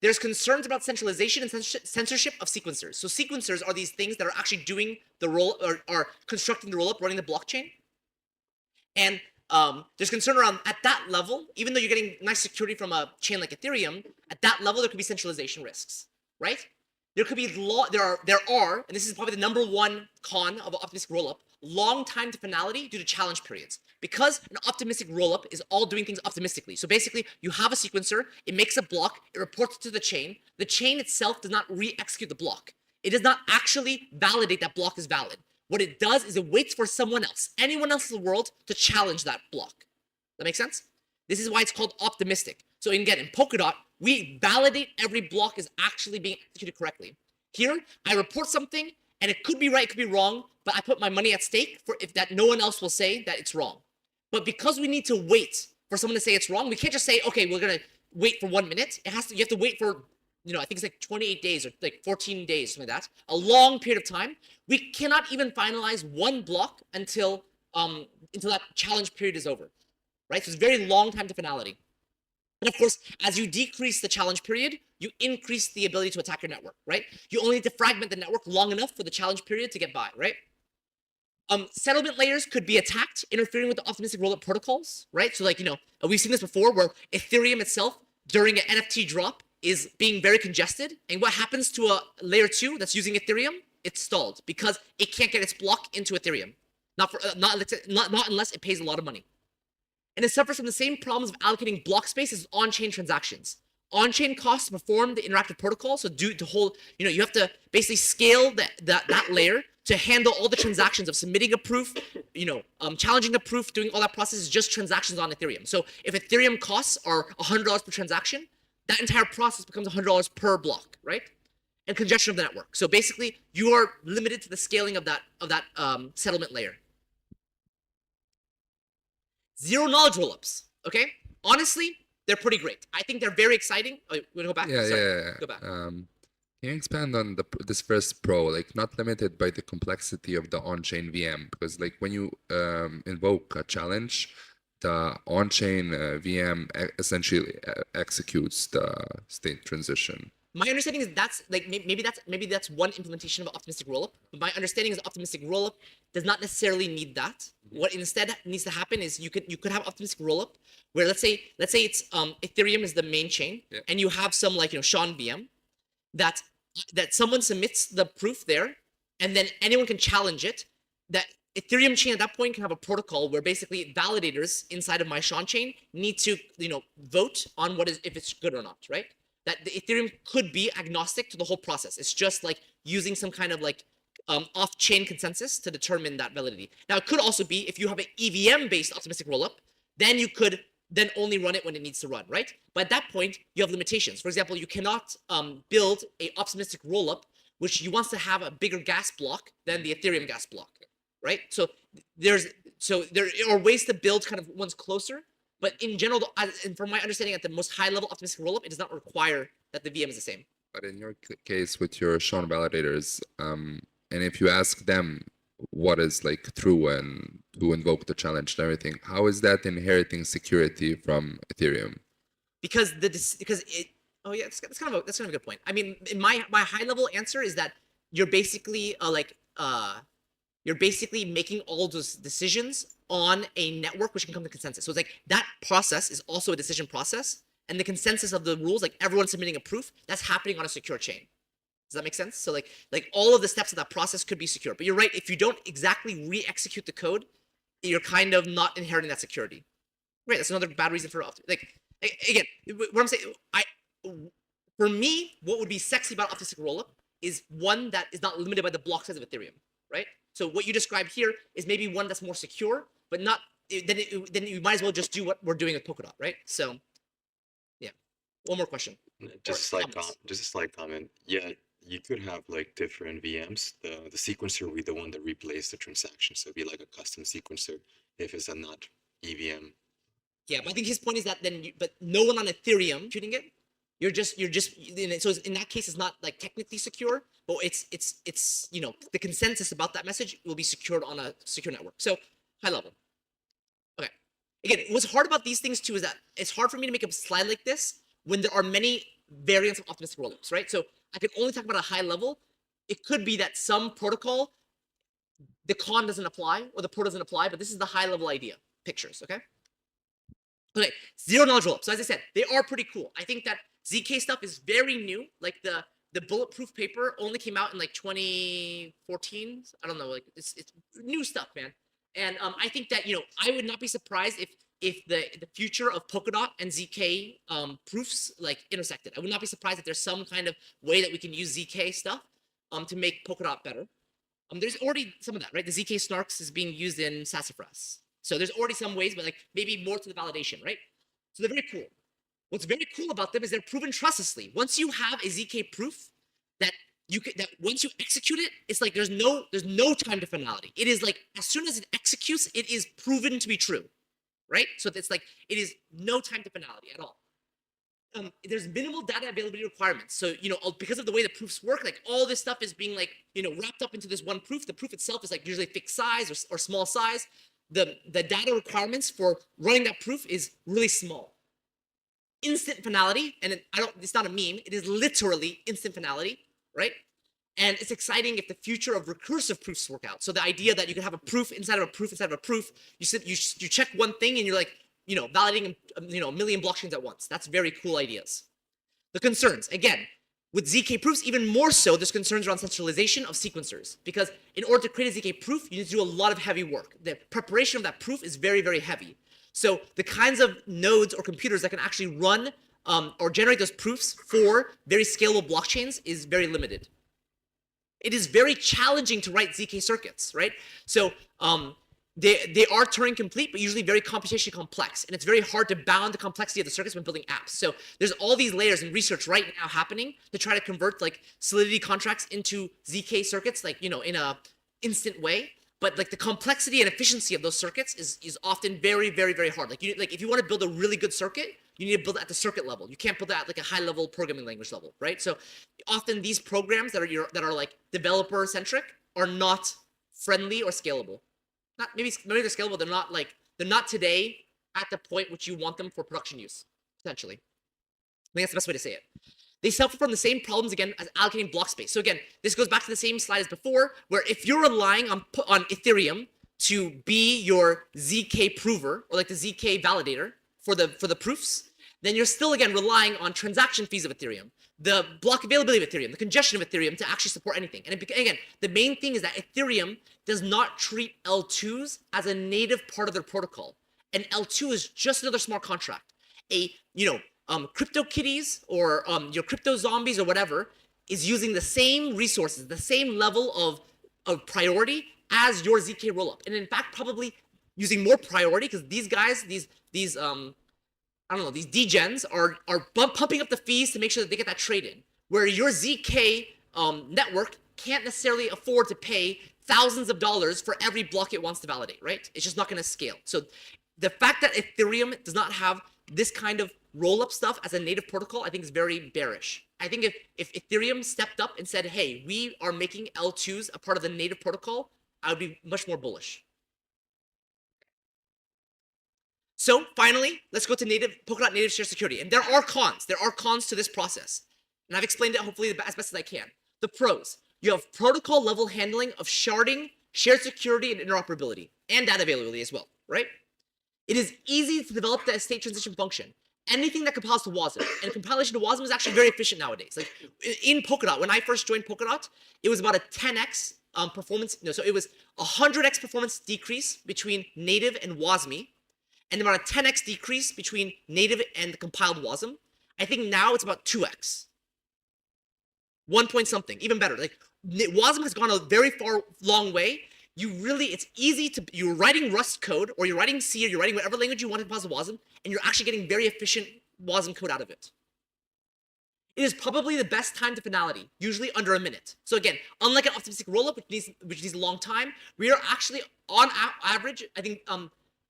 There's concerns about centralization and censorship of sequencers. So sequencers are these things that are actually doing the roll or are constructing the rollup, running the blockchain. And there's concern around at that level, even though you're getting nice security from a chain like Ethereum, at that level there could be centralization risks, right? There could be there are, and this is probably the number one con of an optimistic rollup, long time to finality due to challenge periods. Because an optimistic rollup is all doing things optimistically. So basically, you have a sequencer, it makes a block, it reports it to the chain itself does not re-execute the block. It does not actually validate that block is valid. What it does is it waits for someone else, anyone else in the world, to challenge that block. That makes sense? This is why it's called optimistic. So again, in Polkadot, we validate every block is actually being executed correctly. Here, I report something, and it could be right, it could be wrong, but I put my money at stake for if that no one else will say that it's wrong. But because we need to wait for someone to say it's wrong, we can't just say, okay, we're gonna wait for 1 minute. You have to wait for, I think it's like 28 days or like 14 days, something like that. A long period of time. We cannot even finalize one block until that challenge period is over, right? So it's a very long time to finality. And of course, as you decrease the challenge period, you increase the ability to attack your network, right? You only need to fragment the network long enough for the challenge period to get by, right? Settlement layers could be attacked, interfering with the optimistic rollup protocols, right? So like, we've seen this before where Ethereum itself, during an NFT drop, is being very congested. And what happens to a layer 2 that's using Ethereum? It's stalled because it can't get its block into Ethereum. Not unless it pays a lot of money. And it suffers from the same problems of allocating block space as on-chain transactions. On-chain costs to perform the interactive protocol, so you have to basically scale that layer to handle all the transactions of submitting a proof, challenging the proof, doing all that process is just transactions on Ethereum. So if Ethereum costs are $100 per transaction, that entire process becomes $100 per block, right? And congestion of the network. So basically, you are limited to the scaling of that settlement layer. Zero knowledge rollups. Okay, honestly, they're pretty great. I think they're very exciting. Oh, you want to go back? Yeah. Go back. Can you expand on this first pro, like not limited by the complexity of the on-chain VM? Because like when you invoke a challenge, the on-chain VM essentially executes the state transition. My understanding is that's like maybe that's one implementation of optimistic rollup. But my understanding is optimistic rollup does not necessarily need that. What instead needs to happen is you could have optimistic rollup where let's say it's Ethereum is the main chain, and you have some like Shawn VM that someone submits the proof there, and then anyone can challenge it. That Ethereum chain at that point can have a protocol where basically validators inside of my Shawn chain need to vote on if it's good or not, right? That the Ethereum could be agnostic to the whole process. It's just like using some kind of like off-chain consensus to determine that validity. Now, it could also be if you have an EVM-based optimistic rollup, then you could then only run it when it needs to run, right? But at that point, you have limitations. For example, you cannot build a optimistic rollup which wants to have a bigger gas block than the Ethereum gas block, right? So there are ways to build kind of ones closer, But in general, and from my understanding, at the most high level optimistic rollup, it does not require that the VM is the same. But in your case with your Shawn validators, and if you ask them what is like true and to invoke the challenge and everything, how is that inheriting security from Ethereum? Because oh yeah, that's kind of a good point. I mean, in my high level answer is that you're basically you're basically making all those decisions on a network which can come to consensus. So it's like that process is also a decision process, and the consensus of the rules, like everyone submitting a proof, that's happening on a secure chain. Does that make sense? So like all of the steps of that process could be secure. But you're right, if you don't exactly re-execute the code, you're kind of not inheriting that security. Right, that's another bad reason for again, what I'm saying, for me, what would be sexy about optimistic rollup is one that is not limited by the block size of Ethereum, right? So what you described here is maybe one that's more secure, but not then you might as well just do what we're doing with Polkadot, right? So yeah, one more question. Just a slight comment. Yeah, you could have like different VMs. The sequencer will be the one that replays the transaction, so it'd be like a custom sequencer if it's a not EVM. Yeah, but I think his point is that but no one on Ethereum shooting it. You're just so in that case, it's not like technically secure, but it's the consensus about that message will be secured on a secure network. So high level. Okay. Again, what's hard about these things too is that it's hard for me to make a slide like this when there are many variants of optimistic rollups, right? So I can only talk about a high level. It could be that some protocol, the con doesn't apply or the pro doesn't apply, but this is the high level idea pictures, okay? Okay, zero knowledge rollup. So as I said, they are pretty cool. I think that ZK stuff is very new. Like the bulletproof paper only came out in like 2014. I don't know, like it's new stuff, man. And I think that I would not be surprised if the future of Polkadot and ZK proofs like intersected. I would not be surprised if there's some kind of way that we can use ZK stuff to make Polkadot better. There's already some of that, right? The ZK snarks is being used in Sassafras. So there's already some ways, but like maybe more to the validation, right? So they're very cool. What's very cool about them is they're proven trustlessly. Once you have a ZK proof that once you execute it, it's like there's no time to finality. It is like as soon as it executes, it is proven to be true, right? So it's like it is no time to finality at all. There's minimal data availability requirements. So, because of the way the proofs work, like all this stuff is being like, wrapped up into this one proof. The proof itself is like usually fixed size or small size. The data requirements for running that proof is really small. Instant finality, and it's not a meme, it is literally instant finality, right? And it's exciting if the future of recursive proofs work out. So the idea that you can have a proof inside of a proof inside of a proof, you check one thing and you're like, validating a million blockchains at once. That's very cool ideas. The concerns, again, with ZK proofs, even more so, there's concerns around centralization of sequencers. Because in order to create a ZK proof, you need to do a lot of heavy work. The preparation of that proof is very, very heavy. So the kinds of nodes or computers that can actually run or generate those proofs for very scalable blockchains is very limited. It is very challenging to write ZK circuits, right? So they are Turing complete, but usually very computationally complex. And it's very hard to bound the complexity of the circuits when building apps. So there's all these layers in research right now happening to try to convert like Solidity contracts into ZK circuits, like, in a instant way. But like the complexity and efficiency of those circuits is often very, very, very hard. Like if you want to build a really good circuit, you need to build it at the circuit level. You can't build that at like a high level programming language level, right? So often these programs that are like developer centric are not friendly or scalable. Maybe they're scalable. They're not today at the point which you want them for production use, potentially. I think that's the best way to say it. They suffer from the same problems again as allocating block space. So again, this goes back to the same slide as before, where if you're relying on Ethereum to be your ZK prover or like the ZK validator for the proofs, then you're still again relying on transaction fees of Ethereum, the block availability of Ethereum, the congestion of Ethereum to actually support anything. And again, the main thing is that Ethereum does not treat L2s as a native part of their protocol. And L2 is just another smart contract. CryptoKitties or your crypto zombies or whatever is using the same resources, the same level of priority as your ZK rollup. And in fact, probably using more priority because these guys, these degens are pumping up the fees to make sure that they get that trade in. Where your ZK network can't necessarily afford to pay thousands of dollars for every block it wants to validate, right? It's just not going to scale. So the fact that Ethereum does not have this kind of roll-up stuff as a native protocol, I think is very bearish. I think if Ethereum stepped up and said, hey, we are making L2s a part of the native protocol, I would be much more bullish. So finally, let's go to Polkadot native share security. And there are cons. There are cons to this process. And I've explained it hopefully as best as I can. The pros: you have protocol level handling of sharding, shared security, and interoperability, and data availability as well, right? It is easy to develop the state transition function. Anything that compiles to WASM, and compilation to WASM is actually very efficient nowadays. Like in Polkadot, when I first joined Polkadot, it was about a 10x performance. No, so it was a 100x performance decrease between native and WASMI, and about a 10x decrease between native and the compiled WASM. I think now it's about 2x. 1 point something, even better. Like WASM has gone a very long way. It's easy to, you're writing Rust code, or you're writing C, or you're writing whatever language you want to compile to WASM, and you're actually getting very efficient WASM code out of it. It is probably the best time to finality, usually under a minute. So again, unlike an optimistic rollup, which needs a long time, we are actually on average, I think,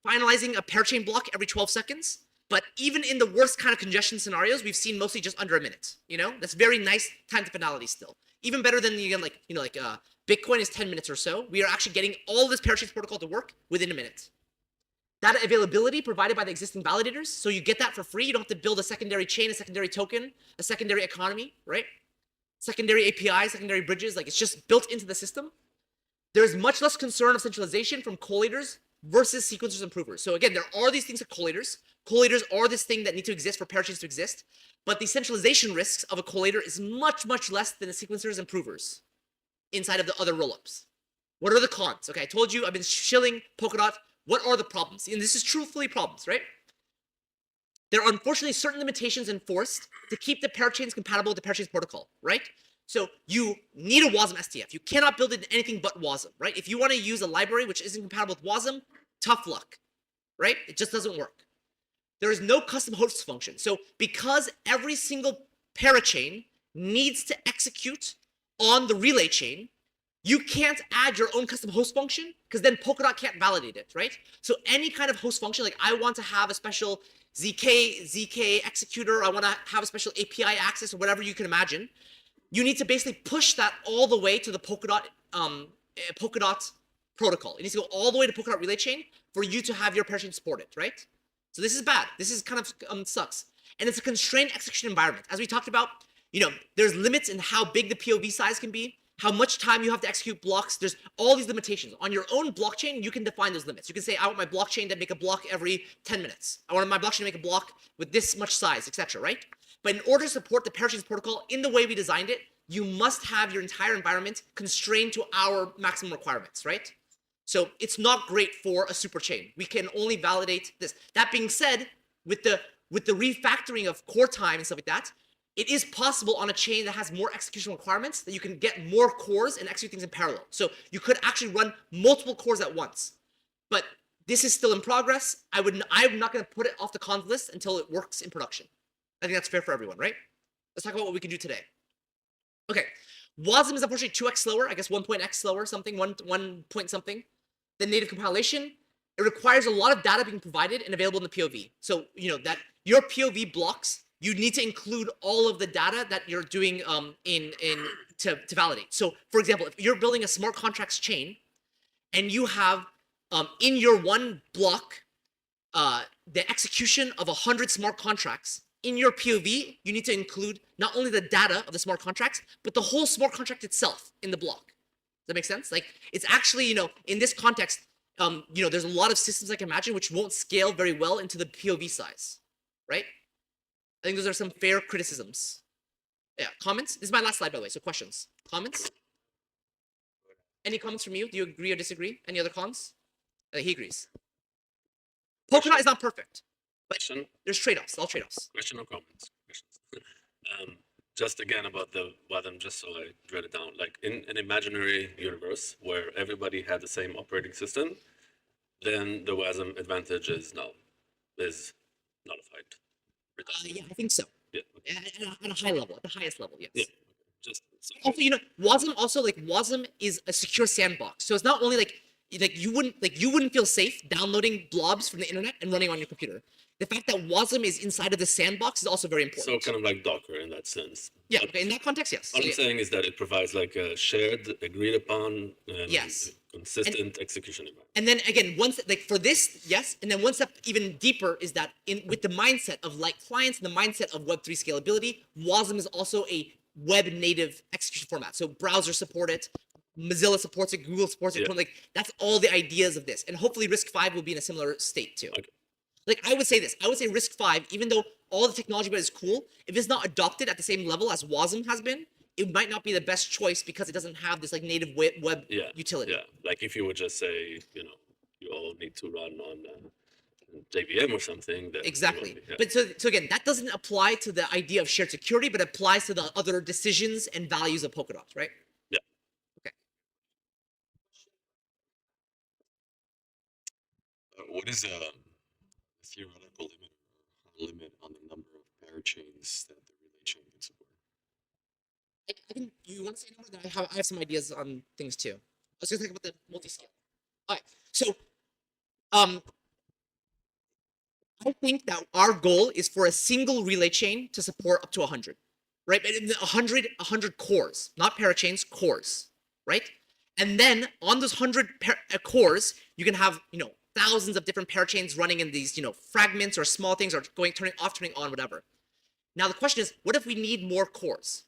finalizing a parachain block every 12 seconds. But even in the worst kind of congestion scenarios, we've seen mostly just under a minute. That's very nice time to finality still. Even better than Bitcoin is 10 minutes or so. We are actually getting all this parachain protocol to work within a minute. Data availability provided by the existing validators. So you get that for free. You don't have to build a secondary chain, a secondary token, a secondary economy, right? Secondary APIs, secondary bridges. Like, it's just built into the system. There's much less concern of centralization from collators versus sequencers and provers. So again, there are these things of collators. Collators are this thing that need to exist for parachains to exist. But the centralization risks of a collator is much, much less than the sequencers and provers inside of the other rollups. What are the cons? Okay, I told you I've been shilling Polkadot. What are the problems? And this is truthfully problems, right? There are unfortunately certain limitations enforced to keep the parachains compatible with the parachains protocol, right? So you need a WASM STF. You cannot build it in anything but WASM, right? If you want to use a library which isn't compatible with WASM, tough luck, right? It just doesn't work. There is no custom hosts function. So because every single parachain needs to execute on the relay chain, you can't add your own custom host function, because then Polkadot can't validate it, right? So any kind of host function, like I want to have a special ZK executor, I want to have a special API access, or whatever you can imagine, you need to basically push that all the way to the Polkadot protocol. It needs to go all the way to Polkadot relay chain for you to have your parachain support it, right? So this is bad. This is kind of sucks. And it's a constrained execution environment. As we talked about, there's limits in how big the POV size can be, how much time you have to execute blocks. There's all these limitations. On your own blockchain, you can define those limits. You can say, I want my blockchain to make a block every 10 minutes. I want my blockchain to make a block with this much size, etc., right? But in order to support the parachains protocol in the way we designed it, you must have your entire environment constrained to our maximum requirements, right? So it's not great for a super chain. We can only validate this. That being said, with the refactoring of core time and stuff like that, it is possible on a chain that has more execution requirements that you can get more cores and execute things in parallel. So you could actually run multiple cores at once. But this is still in progress. I'm not going to put it off the cons list until it works in production. I think that's fair for everyone, right? Let's talk about what we can do today. Okay, WASM is unfortunately 2x slower, I guess 1 point x slower, something, 1 point something, than native compilation. It requires a lot of data being provided and available in the POV. So, that your POV blocks, you need to include all of the data that you're doing to validate. So, for example, if you're building a smart contracts chain and you have in your one block the execution of 100 smart contracts, in your POV, you need to include not only the data of the smart contracts, but the whole smart contract itself in the block. Does that make sense? Like, it's actually, in this context, there's a lot of systems I can imagine which won't scale very well into the POV size, right? I think those are some fair criticisms. Yeah, comments? This is my last slide, by the way, so questions. Comments? Any comments from you? Do you agree or disagree? Any other cons? He agrees. Polkadot is not perfect. But there's trade-offs, all trade-offs. Question or comments? Just again about the WASM, just so I wrote it down. Like in an imaginary universe where everybody had the same operating system, then the WASM advantage is nullified. Yeah, I think so. Yeah. At a high level, at the highest level, yes. Yeah. Just also, WASM is a secure sandbox. So it's not only like like you wouldn't feel safe downloading blobs from the internet and running on your computer. The fact that WASM is inside of the sandbox is also very So important. kind of like Docker in that sense. Yeah, But okay, in that context, yes. all So, I'm yeah. saying is that it provides like a shared, agreed upon, and Yes. consistent execution environment. And then again, once like for this, yes, and then one step even deeper is that in with the mindset of like clients and the mindset of Web3 scalability, WASM is also a web native execution format. So browsers support it, Mozilla supports it, Google supports it. Yeah. Like that's all the ideas of this, and hopefully RISC-V will be in a similar state too. Okay. Like I would say this, I would say RISC-V, even though all the technology about it is cool, if it's not adopted at the same level as WASM has been, it might not be the best choice because it doesn't have this like native web Yeah. utility. Yeah. Like if you would just say, you all need to run on JVM or something. Then Exactly. it won't be- yeah. But so again, that doesn't apply to the idea of shared security, but applies to the other decisions and values of Polkadot, right? What is a theoretical limit on the number of parachains that the relay chain can support? I can. You want to say a number? Then I have some ideas on things too. I was going to talk about the multi-scale. All right. So, I think that our goal is for a single relay chain to support up to 100, right? But 100 cores, not parachains, cores, right? And then on those 100 cores, you can have, thousands of different parachains running in these, fragments or small things or turning off, turning on, whatever. Now the question is, what if we need more cores?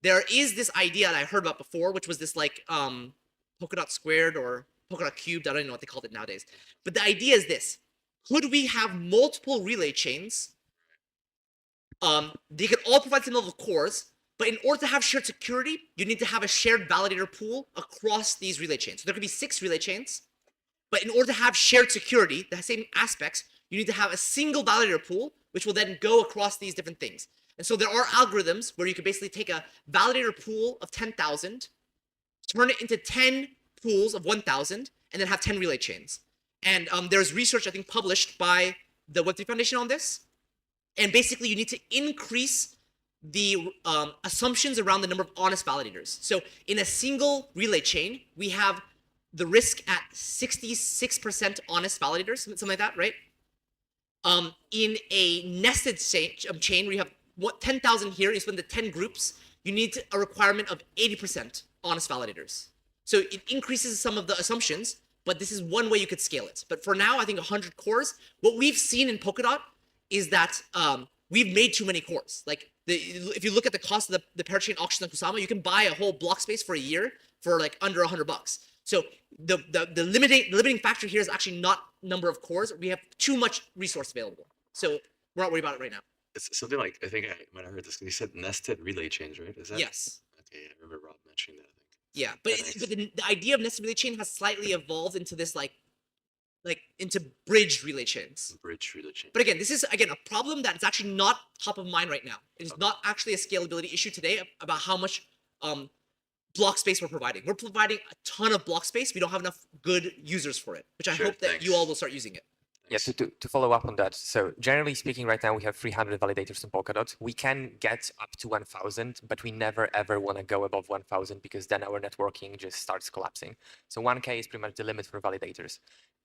There is this idea that I heard about before, which was this like Polkadot squared or Polkadot cubed. I don't even know what they called it nowadays. But the idea is this: could we have multiple relay chains? They could all provide some level of cores, but in order to have shared security, you need to have a shared validator pool across these relay chains. So there could be 6 relay chains, but in order to have shared security, the same aspects, you need to have a single validator pool, which will then go across these different things. And so there are algorithms where you could basically take a validator pool of 10,000, turn it into 10 pools of 1,000, and then have 10 relay chains. And there's research, I think, published by the Web3 Foundation on this. And basically, you need to increase the assumptions around the number of honest validators. So in a single relay chain, we have the risk at 66% honest validators, something like that, right? In a nested chain where you have 10,000 here, you split into 10 groups, you need a requirement of 80% honest validators. So it increases some of the assumptions, but this is one way you could scale it. But for now, I think 100 cores. What we've seen in Polkadot is that we've made too many cores. Like if you look at the cost of the parachain auction on Kusama, you can buy a whole block space for a year for like under $100. So the limiting factor here is actually not number of cores. We have too much resource available. So we're not worried about it right now. It's something like, I think I might have heard this. You said nested relay chains, right? Is that? Yes. Okay, I remember Rob mentioning that, I think. Yeah, but the idea of nested relay chain has slightly evolved into this like into bridge relay chains. Bridge relay chain. But again, this is again a problem that's actually not top of mind right now. It is not actually a scalability issue today about how much block space we're providing. We're providing a ton of block space. We don't have enough good users for it, which I Sure, hope that thanks. you all will start using it. Yeah, to follow up on that. So generally speaking, right now we have 300 validators in Polkadot. We can get up to 1,000, but we never ever want to go above 1,000 because then our networking just starts collapsing. So 1K is pretty much the limit for validators.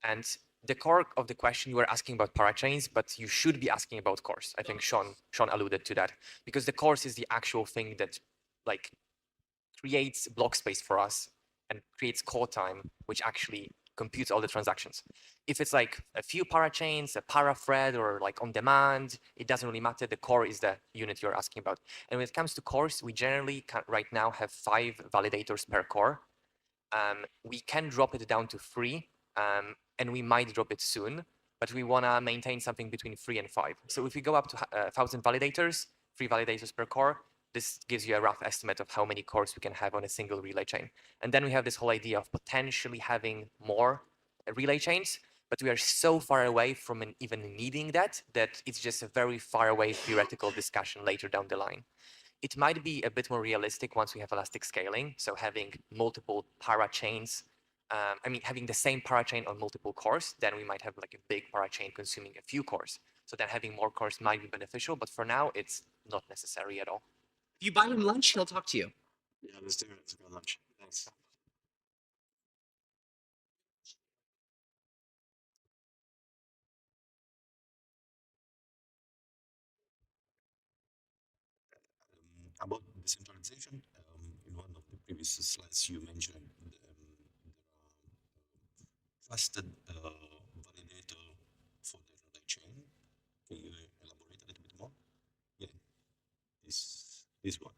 And the core of the question, you were asking about parachains, but you should be asking about cores. I think Shawn alluded to that because the cores is the actual thing that like creates block space for us and creates core time, which actually computes all the transactions. If it's like a few parachains, a para-thread, or like on demand, it doesn't really matter. The core is the unit you're asking about. And when it comes to cores, we generally right now have 5 validators per core. We can drop it down to 3, and we might drop it soon, but we want to maintain something between 3 and 5. So if we go up to 1,000 validators, 3 validators per core, this gives you a rough estimate of how many cores we can have on a single relay chain. And then we have this whole idea of potentially having more relay chains, but we are so far away from even needing that it's just a very far away theoretical discussion later down the line. It might be a bit more realistic once we have elastic scaling, so having multiple parachains, having the same parachain on multiple cores, then we might have like a big parachain consuming a few cores. So then having more cores might be beneficial, but for now, it's not necessary at all. If you buy him lunch, he'll talk to you. Yeah, let's do it. Let's go lunch. Thanks. decentralization, in one of the previous slides, you mentioned trusted validator for the relay chain. Can you elaborate a little bit more? Yeah, this one.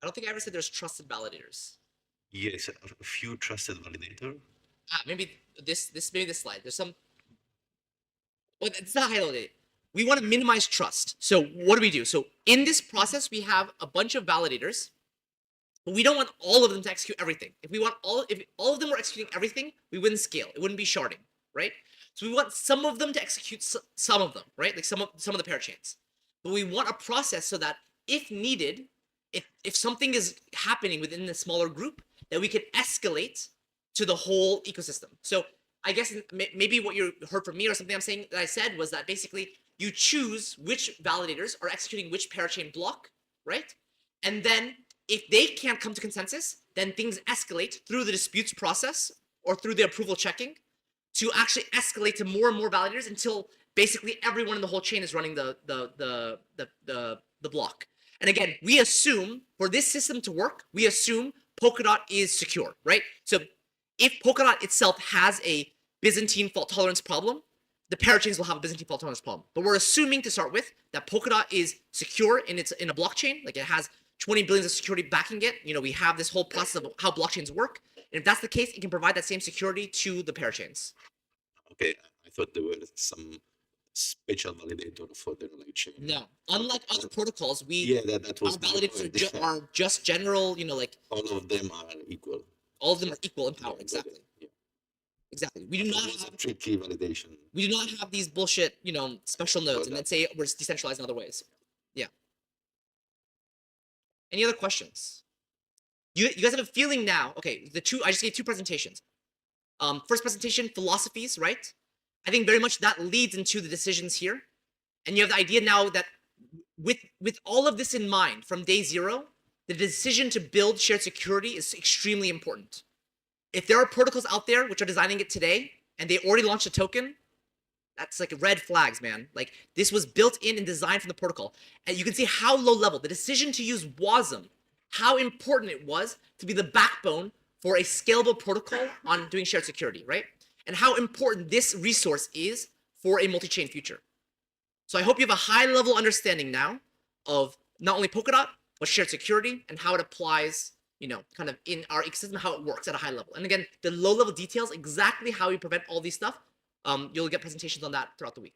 I don't think I ever said there's trusted validators. Yes, a few trusted validator. Maybe maybe this slide. There's some. Well, it's not highlighted. We want to minimize trust. So what do? So in this process, we have a bunch of validators, but we don't want all of them to execute everything. If all of them were executing everything, we wouldn't scale. It wouldn't be sharding, right? So we want some of them to execute some of them, right? Like some of the parachains. But we want a process so that if needed, if something is happening within the smaller group, that we can escalate to the whole ecosystem. So I guess maybe what you heard from me or something I'm saying that I said was that basically you choose which validators are executing which parachain block, right? And then if they can't come to consensus, then things escalate through the disputes process or through the approval checking to actually escalate to more and more validators until basically everyone in the whole chain is running the block. And again, we assume for this system to work, we assume Polkadot is secure, right? So if Polkadot itself has a Byzantine fault tolerance problem, the parachains will have a Byzantine fault tolerance problem. But we're assuming to start with that Polkadot is secure in a blockchain, like it has 20 billions of security backing it. You know, we have this whole process of how blockchains work. And if that's the case, it can provide that same security to the parachains. Okay, I thought there were some special validator for the relay chain. No, unlike other protocols, Yeah, that was our validators are just general, you know, like all of them are equal. all of them are equal in power. Yeah, Exactly. yeah. Exactly. We do not have tricky validation. we do not have these bullshit, you know, special nodes and then say we're decentralized in other ways. Yeah. Any other questions? You guys have a feeling now. Okay, I just gave two presentations. First presentation, philosophies, right? I think very much that leads into the decisions here. And you have the idea now that with all of this in mind from day zero, the decision to build shared security is extremely important. If there are protocols out there which are designing it today and they already launched a token, that's like red flags, man. Like this was built in and designed from the protocol. And you can see how low level the decision to use WASM, how important it was to be the backbone for a scalable protocol on doing shared security, right? And how important this resource is for a multi-chain future. So I hope you have a high level understanding now of not only Polkadot, but shared security and how it applies, you know, kind of in our ecosystem, how it works at a high level. And again, the low level details, exactly how you prevent all these stuff, you'll get presentations on that throughout the week.